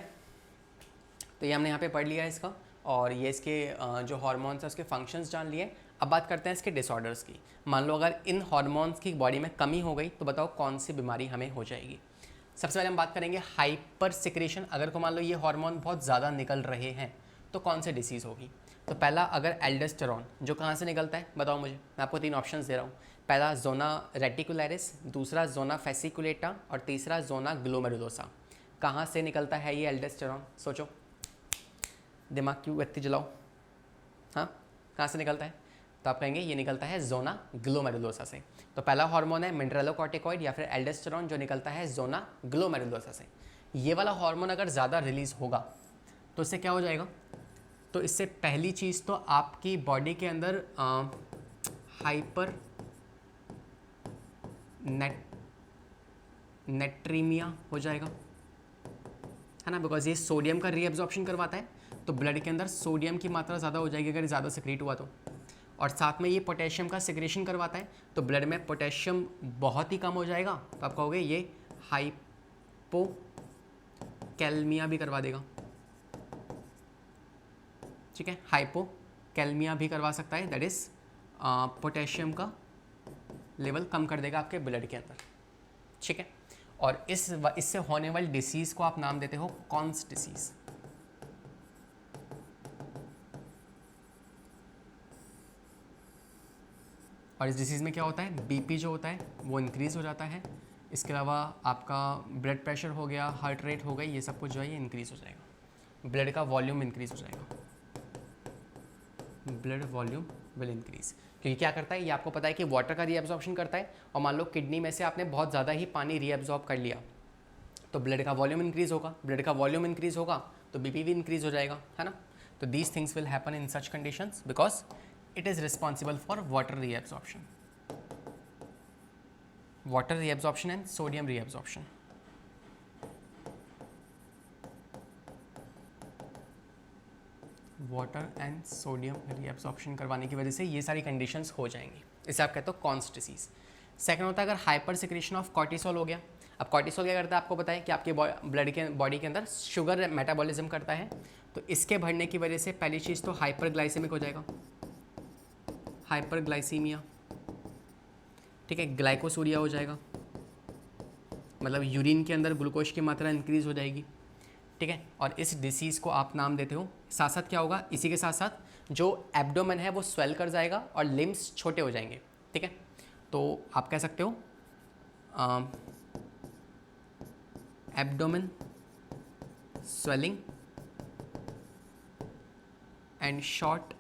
A: तो ये हमने यहाँ पे पढ़ लिया है इसका, और ये इसके जो हार्मोन्स हैं उसके फंक्शंस जान लिए। अब बात करते हैं इसके डिसऑर्डर्स की। मान लो अगर इन हार्मोन्स की बॉडी में कमी हो गई तो बताओ कौन सी बीमारी हमें हो जाएगी। सबसे पहले हम बात करेंगे हाइपर सिक्रेशन। अगर को मान लो ये हार्मोन बहुत ज़्यादा निकल रहे हैं तो कौन से डिसीज़ होगी। तो पहला, अगर एल्डोस्टेरॉन जो कहाँ से निकलता है बताओ मुझे, मैं आपको 3 ऑप्शंस दे रहा हूँ। पहला जोना रेटिकुलरिस, दूसरा जोना फेसिकुलेटा और तीसरा जोना ग्लोमेरुलोसा। कहाँ से निकलता है ये एल्डोस्टेरॉन? सोचो, दिमाग की बत्ती जलाओ। हाँ, कहाँ से निकलता है? तो आप कहेंगे ये निकलता है जोना ग्लोमेरुलोसा से। तो पहला हार्मोन है मिनरलोकॉर्टिकॉइड या फिर एल्डोस्टेरॉन जो निकलता है जोना ग्लोमेरुलोसा से। ये वाला हार्मोन अगर ज़्यादा रिलीज़ होगा तो इससे क्या हो जाएगा? तो इससे पहली चीज़ तो आपकी बॉडी के अंदर हाइपर नेट्रीमिया हो जाएगा, है ना, बिकॉज ये सोडियम का रीअब्जॉर्प्शन करवाता है। तो ब्लड के अंदर सोडियम की मात्रा ज़्यादा हो जाएगी अगर ज़्यादा सिक्रीट हुआ तो, और साथ में ये पोटेशियम का सिक्रेशन करवाता है, तो ब्लड में पोटेशियम बहुत ही कम हो जाएगा, तो आप कहोगे ये हाइपोकैलमिया भी करवा देगा। ठीक है, हाइपोकैलमिया भी करवा सकता है, दैट इज पोटेशियम का लेवल कम कर देगा आपके ब्लड के अंदर। ठीक है, और इससे होने वाली डिसीज़ को आप नाम देते हो कॉन्स डिसीज़। और इस डिसीज़ में क्या होता है, बीपी जो होता है वो इंक्रीज़ हो जाता है, इसके अलावा आपका ब्लड प्रेशर हो गया, हार्ट रेट हो गई, ये सब कुछ जो है ये इंक्रीज़ हो जाएगा, ब्लड का वॉल्यूम इंक्रीज़ हो जाएगा, ब्लड वॉल्यूम विल इंक्रीज़। क्योंकि क्या करता है, ये आपको पता है कि वाटर का रीएब्जॉर्प्शन करता है, और मान लो किडनी में से आपने बहुत ज़्यादा ही पानी रीएब्जॉर्ब कर लिया तो ब्लड का वॉल्यूम इंक्रीज़ होगा, ब्लड का वॉल्यूम इंक्रीज़ होगा तो बीपी भी इंक्रीज़ हो जाएगा, है ना। तो these things will happen in such conditions because it is responsible for water reabsorption and sodium reabsorption. Water and sodium reabsorption करवाने की वजह से ये सारी कंडीशंस हो जाएंगी, इसे आप कहते हो कॉन्स डिसीज। सेकंड होता है अगर हाइपर सिक्रेशन ऑफ कॉर्टिसोल हो गया। अब कॉर्टिसोल क्या करता है, आपको पता है कि आपके बॉडी के अंदर शुगर मेटाबॉलिज्म करता है, तो इसके बढ़ने की वजह से पहली चीज़ तो हाइपरग्लाइसेमिक हो जाएगा, हाइपरग्लाइसीमिया। ठीक है, ग्लाइकोसूरिया हो जाएगा, मतलब यूरिन के अंदर ग्लूकोज की मात्रा इंक्रीज हो जाएगी। ठीक है, और इस डिसीज़ को आप नाम देते हो। साथ साथ क्या होगा, इसी के साथ साथ जो एब्डोमेन है वो स्वेल कर जाएगा और लिम्स छोटे हो जाएंगे। ठीक है, तो आप कह सकते हो एब्डोमेन स्वेलिंग एंड शॉर्ट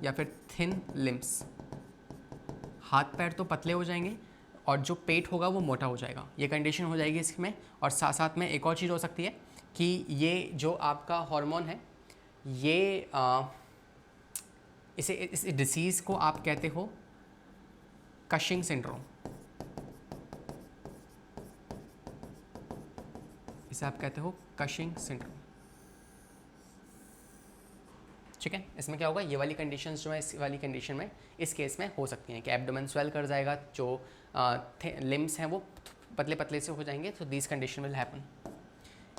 A: या फिर थिन लिम्स। हाथ पैर तो पतले हो जाएंगे और जो पेट होगा वो मोटा हो जाएगा, ये कंडीशन हो जाएगी इसमें। और साथ साथ में एक और चीज़ हो सकती है कि ये जो आपका हार्मोन है ये इस डिसीज़ को आप कहते हो कशिंग सिंड्रोम। इसे आप कहते हो कशिंग सिंड्रोम। ठीक है, इसमें क्या होगा, ये वाली कंडीशंस जो है इस वाली कंडीशन में इस केस में हो सकती हैं कि एब्डोमेन स्वेल कर जाएगा, जो लिम्स हैं वो पतले पतले से हो जाएंगे, तो दिस कंडीशन विल हैपन।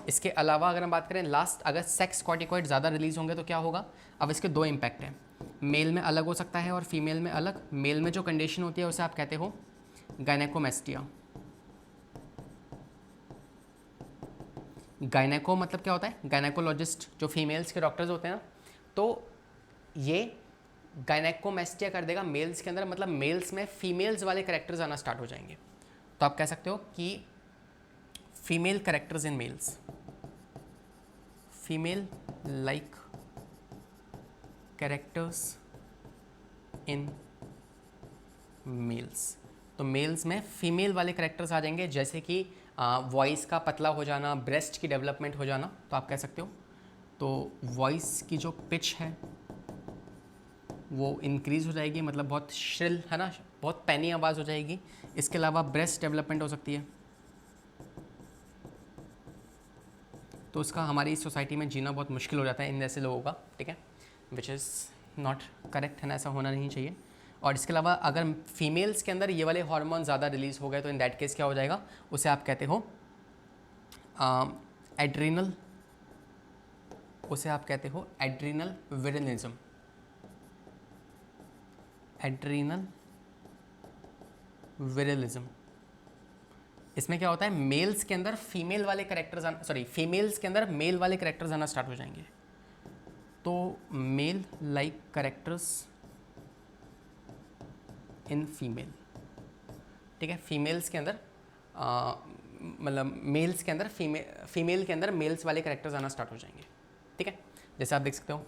A: इसके अलावा अगर हम बात करें लास्ट, अगर सेक्स कॉर्टिकॉइड ज़्यादा रिलीज होंगे तो क्या होगा। अब इसके दो इम्पैक्ट हैं, मेल में अलग हो सकता है और फीमेल में अलग। मेल में जो कंडीशन होती है उसे आप कहते हो गायनेकोमेस्टिया। गायनेको मतलब क्या होता है, गायनेकोलॉजिस्ट जो फीमेल्स के डॉक्टर्स होते हैं ना, तो ये गायनेकोमेस्टिया कर देगा मेल्स के अंदर, मतलब मेल्स में फीमेल्स वाले कैरेक्टर्स आना स्टार्ट हो जाएंगे। तो आप कह सकते हो कि female characters in males, female like characters in males. तो मेल्स में फीमेल वाले कैरेक्टर्स आ जाएंगे, जैसे कि वॉइस का पतला हो जाना, ब्रेस्ट की डेवलपमेंट हो जाना, तो आप कह सकते हो। तो वॉइस की जो पिच है वो इंक्रीज़ हो जाएगी, मतलब बहुत श्रिल है ना, बहुत पैनी आवाज़ हो जाएगी। इसके अलावा ब्रेस्ट डेवलपमेंट हो सकती है, तो उसका हमारी सोसाइटी में जीना बहुत मुश्किल हो जाता है इन जैसे लोगों का। ठीक है, विच इज़ नॉट करेक्ट, है ना, ऐसा होना नहीं चाहिए। और इसके अलावा अगर फीमेल्स के अंदर ये वाले हार्मोन ज़्यादा रिलीज़ हो गए तो इन दैट केस क्या हो जाएगा, उसे आप कहते हो एड्रीनल, उसे आप कहते हो एड्रीनल विरिलिज्म। एड्रीनल विरिलिज्म, इसमें क्या होता है, मेल्स के अंदर फीमेल वाले कैरेक्टर्स आना, सॉरी फीमेल्स के अंदर मेल वाले कैरेक्टर्स आना स्टार्ट हो जाएंगे। तो male like characters in female. ठीक है, फीमेल्स के अंदर मतलब मेल्स के अंदर फीमेल के अंदर मेल्स वाले कैरेक्टर्स आना स्टार्ट हो जाएंगे। ठीक है, जैसे आप देख सकते हो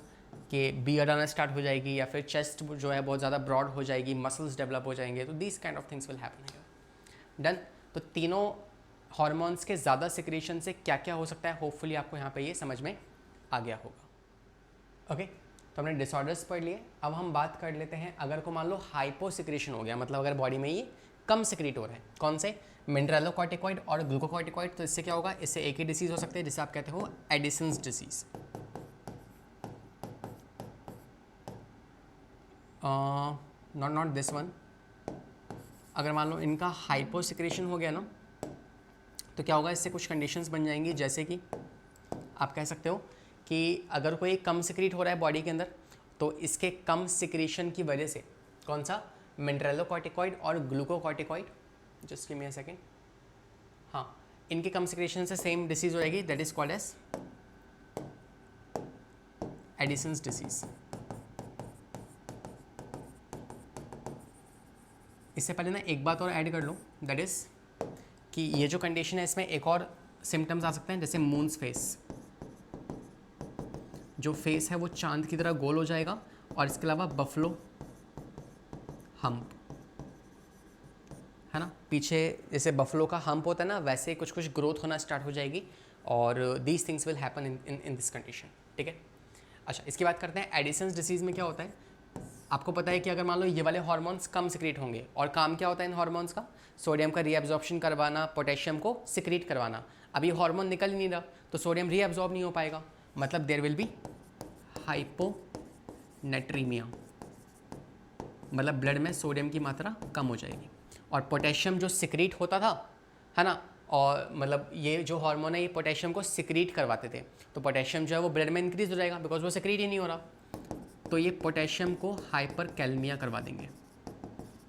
A: कि बियर्ड आना स्टार्ट हो जाएगी, या फिर चेस्ट जो है बहुत ज़्यादा ब्रॉड हो जाएगी, मसल्स डेवलप हो जाएंगे, तो this kind of things will happen here. Done. तो तीनों हार्मोन्स के ज़्यादा सिक्रेशन से क्या क्या हो सकता है, होपफुली आपको यहाँ पे ये समझ में आ गया होगा। ओके, तो हमने डिसऑर्डर्स पढ़ लिए। अब हम बात कर लेते हैं अगर को मान लो हाइपो सिक्रेशन हो गया, मतलब अगर बॉडी में ये कम सिक्रीट हो रहा है, कौन से, मिनरलोकॉर्टिकॉइड और ग्लूकोकॉर्टिकॉइड, तो इससे क्या होगा, इससे एक ही डिसीज़ हो सकती है जिसे आप कहते हो Edison's disease. Not this one. अगर मान लो इनका हाइपो सिक्रेशन हो गया ना, तो क्या होगा, इससे कुछ कंडीशंस बन जाएंगी, जैसे कि आप कह सकते हो कि अगर कोई कम सिक्रीट हो रहा है बॉडी के अंदर, तो इसके कम सिक्रीशन की वजह से कौन सा, मिनरलोकॉर्टिकॉइड और glucocorticoid, just give me a second, हाँ, इनके कम सिक्रेशन से सेम डिसीज हो जाएगी, that is called as Addison's disease. इससे पहले ना एक बात और ऐड कर लूँ, दैट इज कि ये जो कंडीशन है इसमें एक और सिम्टम्स आ सकते हैं, जैसे मून्स फेस। जो फेस है वो चांद की तरह गोल हो जाएगा, और इसके अलावा बफलो हम्प, है ना, पीछे जैसे बफलो का हम्प होता है ना, वैसे कुछ कुछ ग्रोथ होना स्टार्ट हो जाएगी, और these things will happen in this condition, ठीक है। अच्छा, इसकी बात करते हैं एडिसन्स डिसीज़ में क्या होता है। आपको पता है कि अगर मान लो ये वाले हार्मोन्स कम सिक्रीट होंगे, और काम क्या होता है इन हार्मोन्स का, सोडियम का रीअब्जॉर्प्शन करवाना, पोटेशियम को सिक्रीट करवाना। अब ये हार्मोन निकल ही नहीं रहा, तो सोडियम रीअब्जॉर्ब नहीं हो पाएगा, मतलब देयर विल बी हाइपोनेट्रीमिया, मतलब ब्लड में सोडियम की मात्रा कम हो जाएगी। और पोटेशियम जो सिक्रीट होता था, है ना, और मतलब ये जो हार्मोन है ये पोटेशियम को सिक्रीट करवाते थे, तो पोटेशियम जो है वो ब्लड में इंक्रीज हो जाएगा, बिकॉज वो सिक्रीट ही नहीं हो रहा, तो ये पोटेशियम को हाइपरकैलमिया करवा देंगे,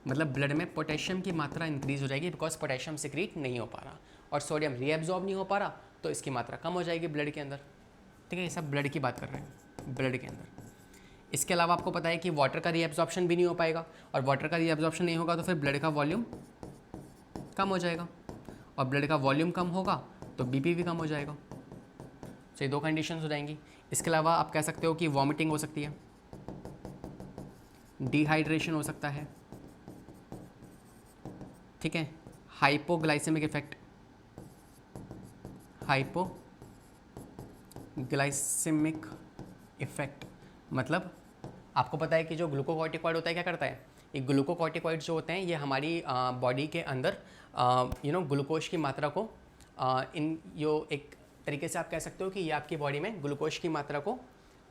A: मतलब ब्लड में पोटेशियम की मात्रा इंक्रीज हो जाएगी, बिकॉज पोटेशियम सिक्रीट नहीं हो पा रहा, और सोडियम रीअब्जॉर्ब नहीं हो पा रहा, तो इसकी मात्रा कम हो जाएगी ब्लड के अंदर, ठीक है। ये सब ब्लड की बात कर रहे हैं, ब्लड के अंदर। इसके अलावा आपको पता है कि वाटर का रीअब्जॉर्प्शन भी नहीं हो पाएगा, और वाटर का रीअब्जॉर्प्शन नहीं होगा तो फिर ब्लड का वॉल्यूम कम हो जाएगा, और ब्लड का वॉल्यूम कम होगा तो बीपी भी कम हो जाएगा। तो ये दो कंडीशंस हो जाएंगी। इसके अलावा आप कह सकते हो कि वॉमिटिंग हो सकती है, डिहाइड्रेशन हो सकता है, ठीक है, हाइपोग्लाइसेमिक इफेक्ट, हाइपोग्लाइसेमिक इफेक्ट मतलब आपको पता है कि जो ग्लूकोकॉर्टिकॉइड होता है क्या करता है, ये ग्लूकोकॉर्टिकॉइड जो होते हैं ये हमारी बॉडी के अंदर ग्लूकोज की मात्रा को एक तरीके से आप कह सकते हो कि ये आपकी बॉडी में ग्लूकोज की मात्रा को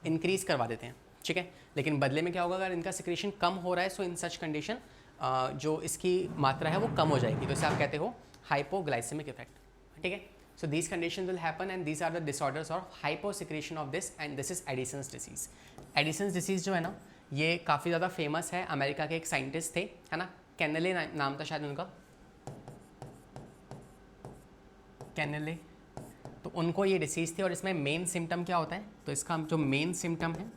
A: इंक्रीज़ करवा देते हैं, ठीक है। लेकिन बदले में क्या होगा, अगर इनका सिक्रेशन कम हो रहा है, सो इन सच कंडीशन जो इसकी मात्रा है वो कम हो जाएगी, तो इसे आप कहते हो हाइपोग्लाइसेमिक इफेक्ट, ठीक है। So these condition will happen and these are the disorders of hyposecretion of this, and this is Addison's disease. Addison's disease जो है ना, ये काफ़ी ज़्यादा फेमस है, अमेरिका के एक साइंटिस्ट थे, है ना, कैनेले नाम था शायद उनका, कैनेले, तो उनको ये डिसीज़ थी। और इसमें मेन सिम्टम क्या होता है, तो इसका जो मेन सिम्टम है,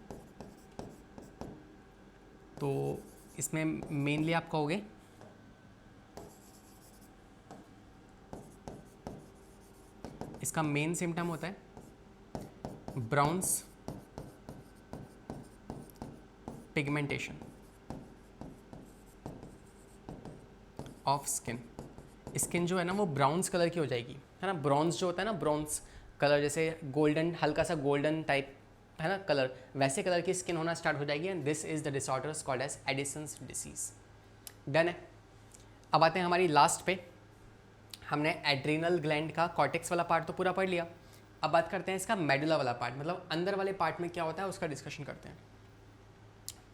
A: तो इसमें मेनली आप कहोगे इसका मेन सिम्टम होता है browns pigmentation of skin. Skin जो है ना वो ब्राउन्स कलर की हो जाएगी, है ना, ब्रॉन्ज जो होता है ना, ब्रॉन्ज कलर, जैसे गोल्डन, हल्का सा गोल्डन टाइप, है ना, कलर, वैसे कलर की स्किन होना स्टार्ट हो जाएगी, and this is the disorders called as Addison's disease. Done है। अब आते हैं हमारी लास्ट पे। हमने एड्रीनल ग्लैंड का कॉर्टेक्स वाला पार्ट तो पूरा पढ़ लिया, अब बात करते हैं इसका मेडुला वाला पार्ट, मतलब अंदर वाले पार्ट में क्या होता है उसका डिस्कशन करते हैं।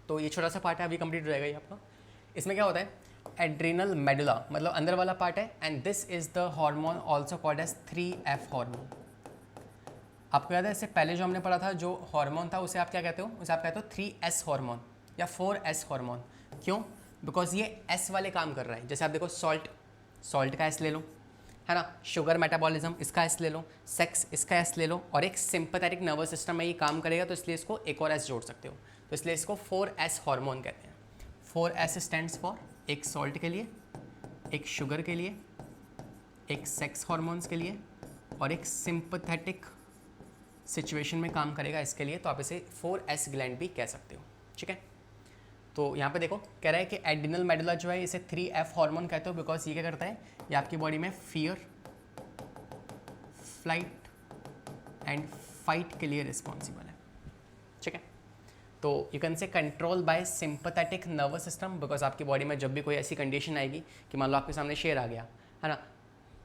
A: तो ये छोटा सा पार्ट है, अभी कंप्लीट हो जाएगा ये आपका। इसमें क्या होता है, एड्रीनल मेडुला मतलब अंदर वाला पार्ट है, and this is the hormone also called as 3F hormone. आपको याद है इससे पहले जो हमने पढ़ा था जो हार्मोन था उसे आप क्या कहते हो, उसे आप कहते हो 3S हार्मोन या 4S हार्मोन। क्यों? बिकॉज ये S वाले काम कर रहा है। जैसे आप देखो सॉल्ट का S ले लो, है ना, शुगर मेटाबॉलिज्म इसका S ले लो, सेक्स इसका S ले लो, और एक सिंपैथेटिक नर्वस सिस्टम में ये काम करेगा, तो इसलिए इसको एक और S जोड़ सकते हो, तो इसलिए इसको 4S हार्मोन कहते हैं। 4S स्टैंड्स फॉर एक सॉल्ट के लिए, एक शुगर के लिए, एक सेक्स हार्मोन्स के लिए, और एक सिंपैथेटिक सिचुएशन में काम करेगा इसके लिए, तो आप इसे 4S ग्लैंड भी कह सकते हो, ठीक है। तो यहाँ पे देखो कह रहा है कि एड्रिनल मेडुला जो है इसे 3F हार्मोन कहते हो, बिकॉज ये क्या करता है, ये आपकी बॉडी में फियर, फ्लाइट एंड फाइट के लिए रिस्पॉन्सिबल है, ठीक है। तो you can say control by sympathetic nervous system, because आपकी बॉडी में जब भी कोई ऐसी कंडीशन आएगी कि मान लो आपके सामने शेर आ गया, है ना,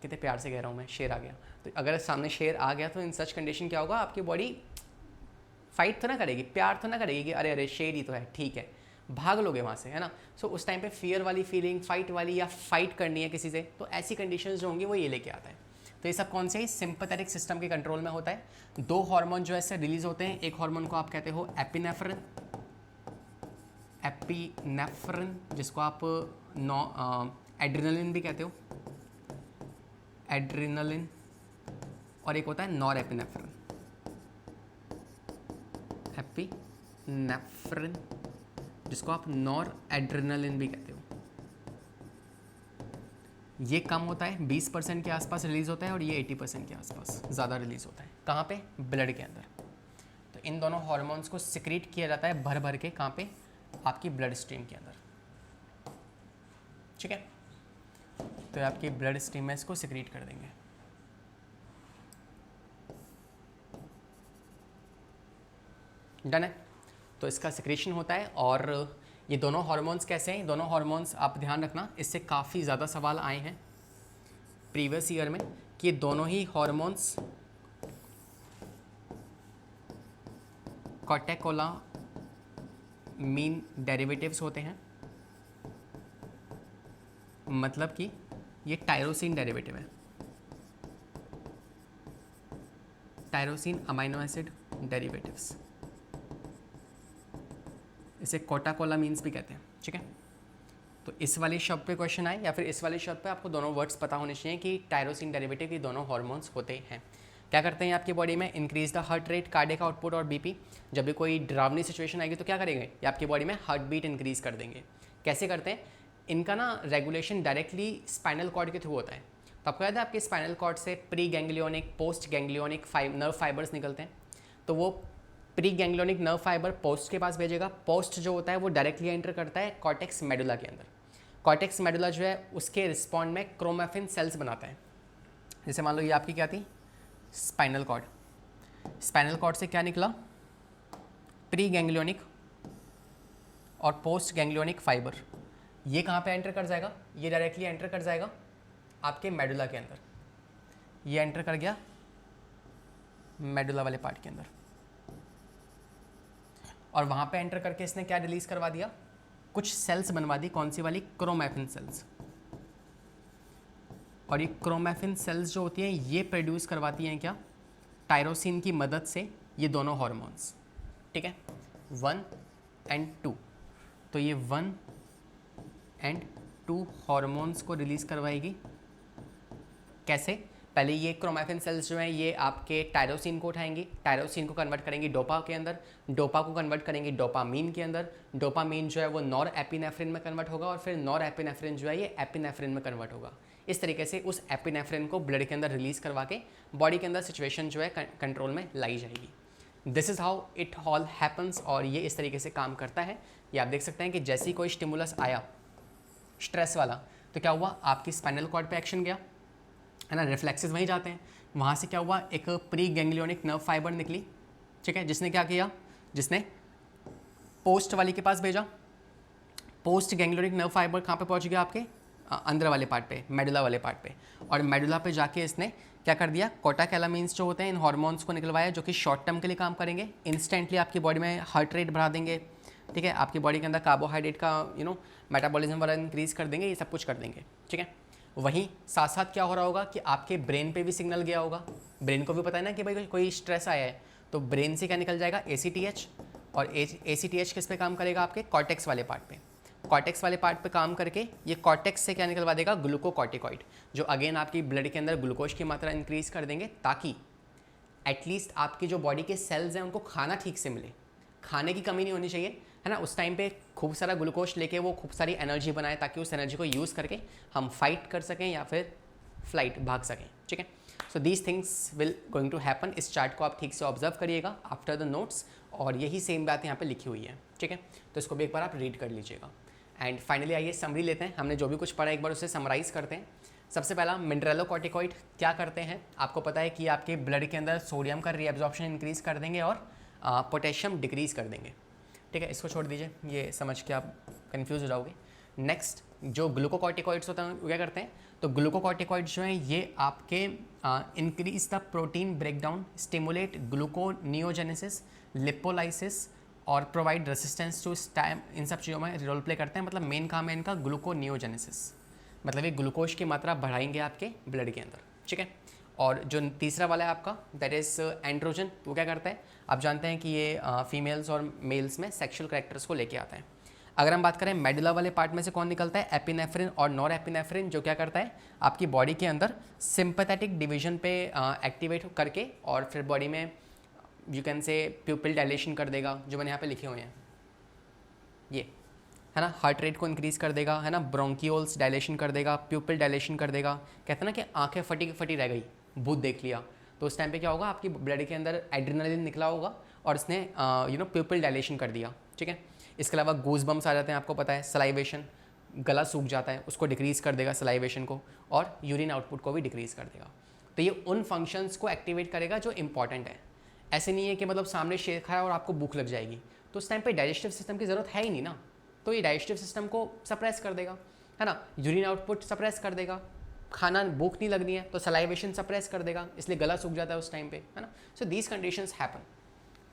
A: कितने प्यार से कह रहा हूँ मैं, शेर आ गया, तो अगर सामने शेर आ गया तो इन सच कंडीशन क्या होगा, आपकी बॉडी फाइट तो ना करेगी, प्यार तो ना करेगी कि अरे अरे शेर ही तो है, ठीक है, भाग लोगे वहाँ से, है ना। सो उस टाइम पे फियर वाली फीलिंग, फाइट वाली, या फाइट करनी है किसी से, तो ऐसी कंडीशंस जो होंगी वो ये लेके आता है। तो ये सब कौन से सिंपैथेटिक सिस्टम के कंट्रोल में होता है। दो हार्मोन जो है इससे रिलीज होते हैं, एक हार्मोन को आप कहते हो एपिनेफ्रिन, जिसको आप एड्रेनलिन भी कहते हो, एड्रेनलिन, और एक होता है नॉर एपिनेफ्रिन, एपिनेफ्रिन, जिसको आप नॉर एड्रेनलिन भी कहते हो। ये कम होता है, 20% के आसपास रिलीज होता है, और ये 80% के आसपास ज़्यादा रिलीज होता है। कहाँ पे? ब्लड के अंदर। तो इन दोनों हार्मोन्स को सिक्रीट किया जाता है भर भर के, कहाँ पे? आपकी ब्लड स्ट्रीम के अंदर, ठीक है। तो आपकी ब्लड स्ट्रीम में इसको सिक्रीट कर देंगे। डन है। तो इसका सिक्रेशन होता है। और ये दोनों हार्मोन्स कैसे हैं? दोनों हार्मोन्स आप ध्यान रखना, इससे काफ़ी ज़्यादा सवाल आए हैं प्रीवियस ईयर में कि ये दोनों ही हार्मोन्स कैटेकोलामीन डेरिवेटिव्स होते हैं। मतलब कि ये टायरोसिन डेरिवेटिव है, टायरोसिन अमाइनो एसिड डेरिवेटिव्स, इसे कोटाकोलामीन्स भी कहते हैं, ठीक है। तो इस वाले शब्द पे क्वेश्चन आए, या फिर इस वाले शब्द पे आपको दोनों वर्ड्स पता होने चाहिए कि टायरोसिन डेरिवेटिव ये दोनों हार्मोन्स होते हैं। क्या करते हैं आपकी बॉडी में? Increase the heart rate, cardiac output और बीपी। जब भी कोई डरावनी सिचुएशन आएगी तो क्या करेंगे? ये आपकी बॉडी में हार्ट बीट इंक्रीज कर देंगे। कैसे करते हैं? इनका ना रेगुलेशन डायरेक्टली स्पाइनल कॉर्ड के थ्रू होता है। तो आपको याद है आपके स्पाइनल कॉर्ड से pre ganglionic, post ganglionic nerve fibres निकलते हैं। तो वो pre ganglionic nerve fibre post के पास भेजेगा। पोस्ट जो होता है वो डायरेक्टली एंटर करता है कॉर्टेक्स मेडुला के अंदर। कॉर्टेक्स मेडुला जो है उसके रिस्पॉन्ड में क्रोमैफिन सेल्स बनाता है। जैसे मान लो ये आपकी क्या थी? Spinal cord. स्पाइनल कॉर्ड से क्या निकला? प्री गैंग्लियोनिक और पोस्ट गैंग्लियोनिक फाइबर। ये कहाँ पे एंटर कर जाएगा? ये डायरेक्टली एंटर कर जाएगा आपके मेडुला के अंदर। ये एंटर कर गया मेडुला वाले पार्ट के अंदर, और वहाँ पे एंटर करके इसने क्या रिलीज करवा दिया? कुछ सेल्स बनवा दी। कौन सी वाली? Chromaffin sales. और ये क्रोमैफिन सेल्स जो होती हैं ये प्रोड्यूस करवाती हैं क्या? टायरोसिन की मदद से ये दोनों हार्मोन्स, ठीक है, 1 और 2। तो ये 1 और 2 हार्मोन्स को रिलीज करवाएगी। कैसे? पहले ये क्रोमैफिन सेल्स जो हैं ये आपके टायरोसिन को उठाएंगी, टायरोसिन को कन्वर्ट करेंगी डोपा के अंदर, डोपा को कन्वर्ट करेंगी डोपामीन के अंदर, डोपामीन जो है वो नॉर एपिनेफ्रिन में कन्वर्ट होगा, और फिर नॉर एपिनेफ्रिन जो है ये एपिनेफ्रिन में कन्वर्ट होगा। इस तरीके से उस एपिनेफ्रिन को ब्लड के अंदर रिलीज करवा के बॉडी के अंदर सिचुएशन जो है कंट्रोल में लाई जाएगी। This is how it all happens, और ये इस तरीके से काम करता है। ये आप देख सकते हैं कि जैसे ही कोई स्टिमुलस आया स्ट्रेस वाला, तो क्या हुआ? आपकी स्पाइनल कॉर्ड पे एक्शन गया, है ना, रिफ्लेक्सेस वहीं जाते हैं। वहाँ से क्या हुआ? एक प्री गैंग्लियोनिक नर्व फाइबर निकली, ठीक है, जिसने क्या किया? जिसने पोस्ट वाली के पास भेजा। पोस्ट गैंग्लियोनिक नर्व फाइबर कहाँ पे पहुँच गया? आपके अंदर वाले पार्ट पे, मेडुला वाले पार्ट पे। और मेडुला पे जाके इसने क्या कर दिया? कोटाकोलामीन्स जो होते हैं इन हार्मोन्स को निकलवाया, जो कि शॉर्ट टर्म के लिए काम करेंगे, इंस्टेंटली आपकी बॉडी में हार्ट रेट बढ़ा देंगे, ठीक है, आपकी बॉडी के अंदर कार्बोहाइड्रेट का मेटाबॉलिज्म वाला इंक्रीज कर देंगे, ये सब कुछ कर देंगे, ठीक है। वहीं साथ साथ क्या हो रहा होगा कि आपके ब्रेन पे भी सिग्नल गया होगा। ब्रेन को भी पता है ना कि भाई कोई स्ट्रेस आया है, तो ब्रेन से क्या निकल जाएगा? ACTH, और ACTH किस पे काम करेगा? आपके कॉर्टेक्स वाले पार्ट पे। कॉर्टेक्स वाले पार्ट पे काम करके ये कॉर्टेक्स से क्या निकलवा देगा? ग्लूकोकॉर्टिकॉइड, जो अगेन आपकी ब्लड के अंदर ग्लूकोज की मात्रा इंक्रीज कर देंगे, ताकि एटलीस्ट आपकी जो बॉडी के सेल्स हैं उनको खाना ठीक से मिले, खाने की कमी नहीं होनी चाहिए, है ना। उस टाइम पे खूब सारा ग्लूकोज लेके वो खूब सारी एनर्जी बनाए, ताकि उस एनर्जी को यूज़ करके हम फाइट कर सकें या फिर फ्लाइट भाग सकें, ठीक है। So these things will going to happen. इस चार्ट को आप ठीक से ऑब्जर्व करिएगा आफ्टर द नोट्स, और यही सेम बात यहाँ पे लिखी हुई है, ठीक है। तो इसको भी एक बार आप रीड कर लीजिएगा। एंड फाइनली आइए समरी लेते हैं। हमने जो भी कुछ पढ़ा एक बार उसे समराइज़ करते हैं। सबसे पहला, मिनरलोकॉर्टिकॉइड क्या करते हैं? आपको पता है कि आपके ब्लड के अंदर सोडियम का रीअब्जॉर्प्शन इंक्रीज़ कर देंगे और पोटेशियम डिक्रीज़ कर देंगे, ठीक है। इसको छोड़ दीजिए, ये समझ के आप कंफ्यूज हो जाओगे। नेक्स्ट, जो ग्लूकोकॉर्टिकॉइड्स होते हैं वो क्या करते हैं? तो ग्लूकोकॉर्टिकॉइड्स जो हैं ये आपके increase the protein breakdown, stimulate gluconeogenesis, lipolysis और प्रोवाइड रेसिस्टेंस टू टाइम, इन सब चीज़ों में रोल प्ले करते हैं। मतलब मेन काम है इनका ग्लूकोनियोजेनेसिस, मतलब ये ग्लूकोज की मात्रा बढ़ाएंगे आपके ब्लड के अंदर, ठीक है। और जो तीसरा वाला है आपका दैट इज़ एंड्रोजन, वो क्या करता है, आप जानते हैं कि ये फीमेल्स और मेल्स में सेक्सुअल कैरेक्टर्स को लेके आता है। अगर हम बात करें मेडुला वाले पार्ट में से कौन निकलता है, एपिनेफ्रिन और नॉर एपिनेफ्रिन, जो क्या करता है आपकी बॉडी के अंदर सिंपैथेटिक डिवीजन पे एक्टिवेट करके और फिर बॉडी में यू कैन से प्यूपिल डायलेशन कर देगा, जो मैंने यहाँ पे लिखे हुए हैं ये, है ना, हार्ट रेट को इंक्रीज़ कर देगा, है ना, ब्रोंकियोल्स डायलेशन कर देगा, प्यूपिल डायलेशन कर देगा। कहते हैं ना कि आंखें फटी फटी रह गई, भूत देख लिया, तो उस टाइम पे क्या होगा, आपकी ब्लड के अंदर एड्रेनलिन निकला होगा और इसने प्यूपिल डायलेशन कर दिया, ठीक है। इसके अलावा गूज बम्स आ जाते हैं, आपको पता है, सलाइवेशन, गला सूख जाता है, उसको डिक्रीज़ कर देगा सलाइवेशन को, और यूरिन आउटपुट को भी डिक्रीज़ कर देगा। तो ये उन फंक्शंस को एक्टिवेट करेगा जो इंपॉर्टेंट है। ऐसे नहीं है कि मतलब सामने शेर खाया और आपको भूख लग जाएगी, तो उस टाइम पे डाइजेस्टिव सिस्टम की ज़रूरत है ही नहीं ना, तो ये डाइजेस्टिव सिस्टम को सप्रेस कर देगा, है ना, यूरिन आउटपुट सप्रेस कर देगा, खाना भूख नहीं लगनी है तो सलाइवेशन सप्रेस कर देगा, इसलिए गला सूख जाता है उस टाइम पे, है ना। So these conditions happen.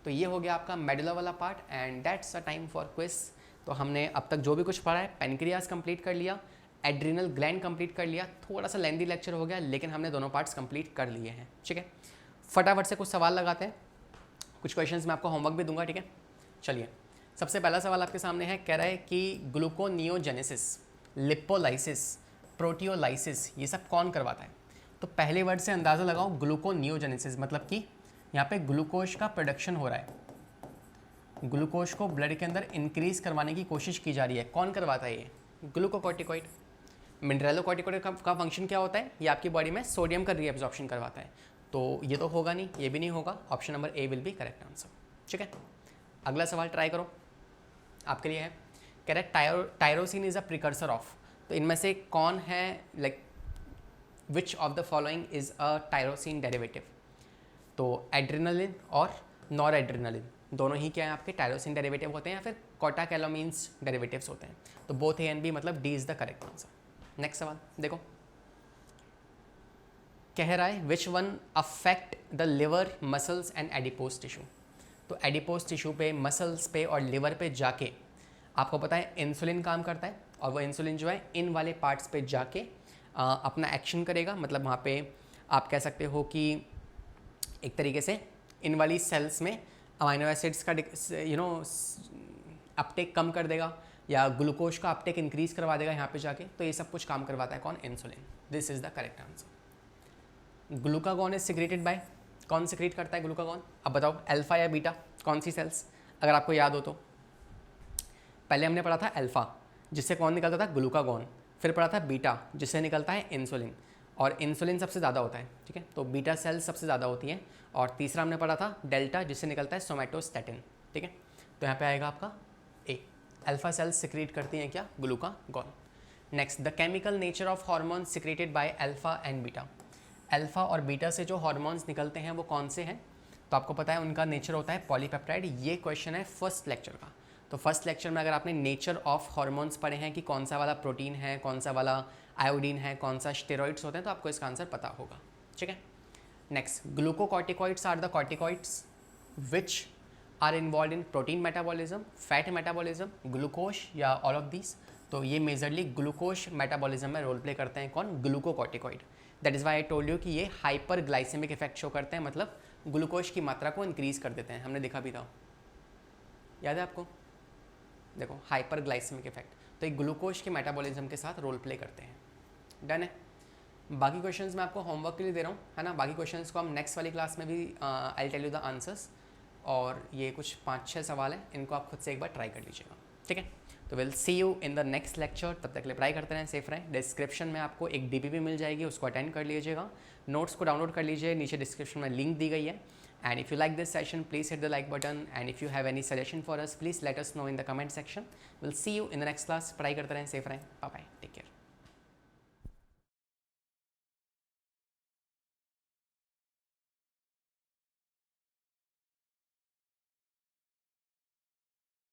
A: तो ये हो गया आपका मेडुला वाला part and that's a time for quiz. तो हमने अब तक जो भी कुछ पढ़ा है, पेनक्रियास कंप्लीट कर लिया, एड्रिनल ग्लैंड कंप्लीट कर लिया, थोड़ा सा लेंदी लेक्चर हो गया लेकिन हमने दोनों पार्ट्स कंप्लीट कर लिए हैं, ठीक है। फटाफट से कुछ सवाल लगाते हैं, कुछ क्वेश्चंस मैं आपको होमवर्क भी दूंगा, ठीक है। चलिए, सबसे पहला सवाल आपके सामने है, कह रहा है कि ग्लूकोनियोजेनेसिस, लिपोलाइसिस, प्रोटियोलाइसिस, ये सब कौन करवाता है। तो पहले वर्ड से अंदाज़ा लगाओ, ग्लूकोनियोजेनेसिस मतलब कि यहाँ पे ग्लूकोज का प्रोडक्शन हो रहा है, ग्लूकोज को ब्लड के अंदर इंक्रीज करवाने की कोशिश की जा रही है। कौन करवाता है ये, ग्लूकोकॉर्टिकॉइड। मिनरलोकॉर्टिकॉइड का फंक्शन क्या होता है, ये आपकी बॉडी में सोडियम का रीअब्जॉर्प्शन करवाता है, तो ये तो होगा नहीं, ये भी नहीं होगा, option number A will be correct answer, ठीक है। अगला सवाल ट्राई करो, आपके लिए है, कह रहा है tyrosine is a precursor of, तो इनमें से कौन है, like which of the following is a tyrosine derivative. तो एड्रेनलिन और नॉर एड्रेनलिन दोनों ही क्या है आपके टायरोसिन डेरिवेटिव होते हैं या फिर कोटाकैलोमीन्स डेरिवेटिव्स होते हैं, तो बोथ ए एंड बी, मतलब D is the correct answer. Next सवाल देखो, कह रहा है which one affect the liver, muscles and adipose tissue. तो एडिपोज टिश्यू पे, मसल्स पे और लिवर पे जाके आपको पता है इंसुलिन काम करता है, और वो इंसुलिन जो है इन वाले पार्ट्स पे जाके अपना एक्शन करेगा, मतलब वहाँ पे आप कह सकते हो कि एक तरीके से इन वाली सेल्स में अमाइनो एसिड्स का अपटेक कम कर देगा या ग्लूकोज का अपटेक इंक्रीज करवा देगा यहाँ पे जाके, तो ये सब कुछ काम करवाता है कौन, insulin. This is the correct answer. Glucagon is secreted by, कौन सिक्रेट करता है ग्लूकागॉन, अब बताओ अल्फा या बीटा, कौन सी सेल्स, अगर आपको याद हो तो। पहले हमने पढ़ा था अल्फा जिससे कौन निकलता था, ग्लूकागॉन, फिर पढ़ा था बीटा जिससे निकलता है इंसुलिन, और इंसुलिन सबसे ज़्यादा होता है, ठीक है, तो बीटा सेल्स सबसे ज़्यादा होती हैं, और तीसरा हमने पढ़ा था डेल्टा जिससे निकलता है सोमैटोस्टैटिन, ठीक है। तो यहाँ पे आएगा आपका ए, अल्फा सेल्स सिक्रेट करती हैं क्या, glucagon. Next, the chemical nature of hormone secreted by alpha and beta. Alpha और बीटा से जो हार्मोन्स निकलते हैं वो कौन से हैं, तो आपको पता है उनका नेचर होता है पॉलीपेप्टाइड। ये क्वेश्चन है फर्स्ट लेक्चर का, तो फर्स्ट लेक्चर में अगर आपने नेचर ऑफ हार्मोन्स पढ़े हैं कि कौन सा वाला प्रोटीन है, कौन सा वाला आयोडीन है, कौन सा स्टेरॉइड्स होते हैं, तो आपको इसका आंसर पता होगा, ठीक है। Next, glucocorticoids are the corticoids which are involve in protein metabolism, fat metabolism, glucose या ऑल ऑफ दीज। तो ये मेजरली ग्लूकोज मेटाबॉलिज्म में रोल प्ले करते हैं कौन, glucocorticoid. That is why I told you कि ये हाइपर ग्लाइसेमिक इफेक्ट शो करते हैं, मतलब ग्लूकोज की मात्रा को इंक्रीज कर देते हैं, हमने देखा भी था, याद है आपको, देखो हाइपर ग्लाइसेमिक इफेक्ट, तो ये ग्लूकोज के मेटाबॉलिज्म के साथ रोल प्ले करते हैं। डन है। बाकी क्वेश्चंस मैं आपको होमवर्क के लिए दे रहा हूँ, है ना, बाकी क्वेश्चंस को हम नेक्स्ट वाली क्लास में भी I tell you the answers, और ये कुछ 5-6 सवाल हैं, इनको आप खुद से एक बार ट्राई कर लीजिएगा, ठीक है। तो will see you in the next lecture, तब तक के लिए ट्राई करते रहें, सेफ रहें। डिस्क्रिप्शन में आपको एक डीपी भी मिल जाएगी, उसको अटेंड कर लीजिएगा, नोट्स को डाउनलोड कर लीजिए, नीचे डिस्क्रिप्शन में लिंक दी गई है। And if you like this session, please hit the like button, and if you have any suggestion for us, please let us know in the comment section. We'll see you in the next class. पढ़ाई करते रहें, safe रहें, bye bye, take care.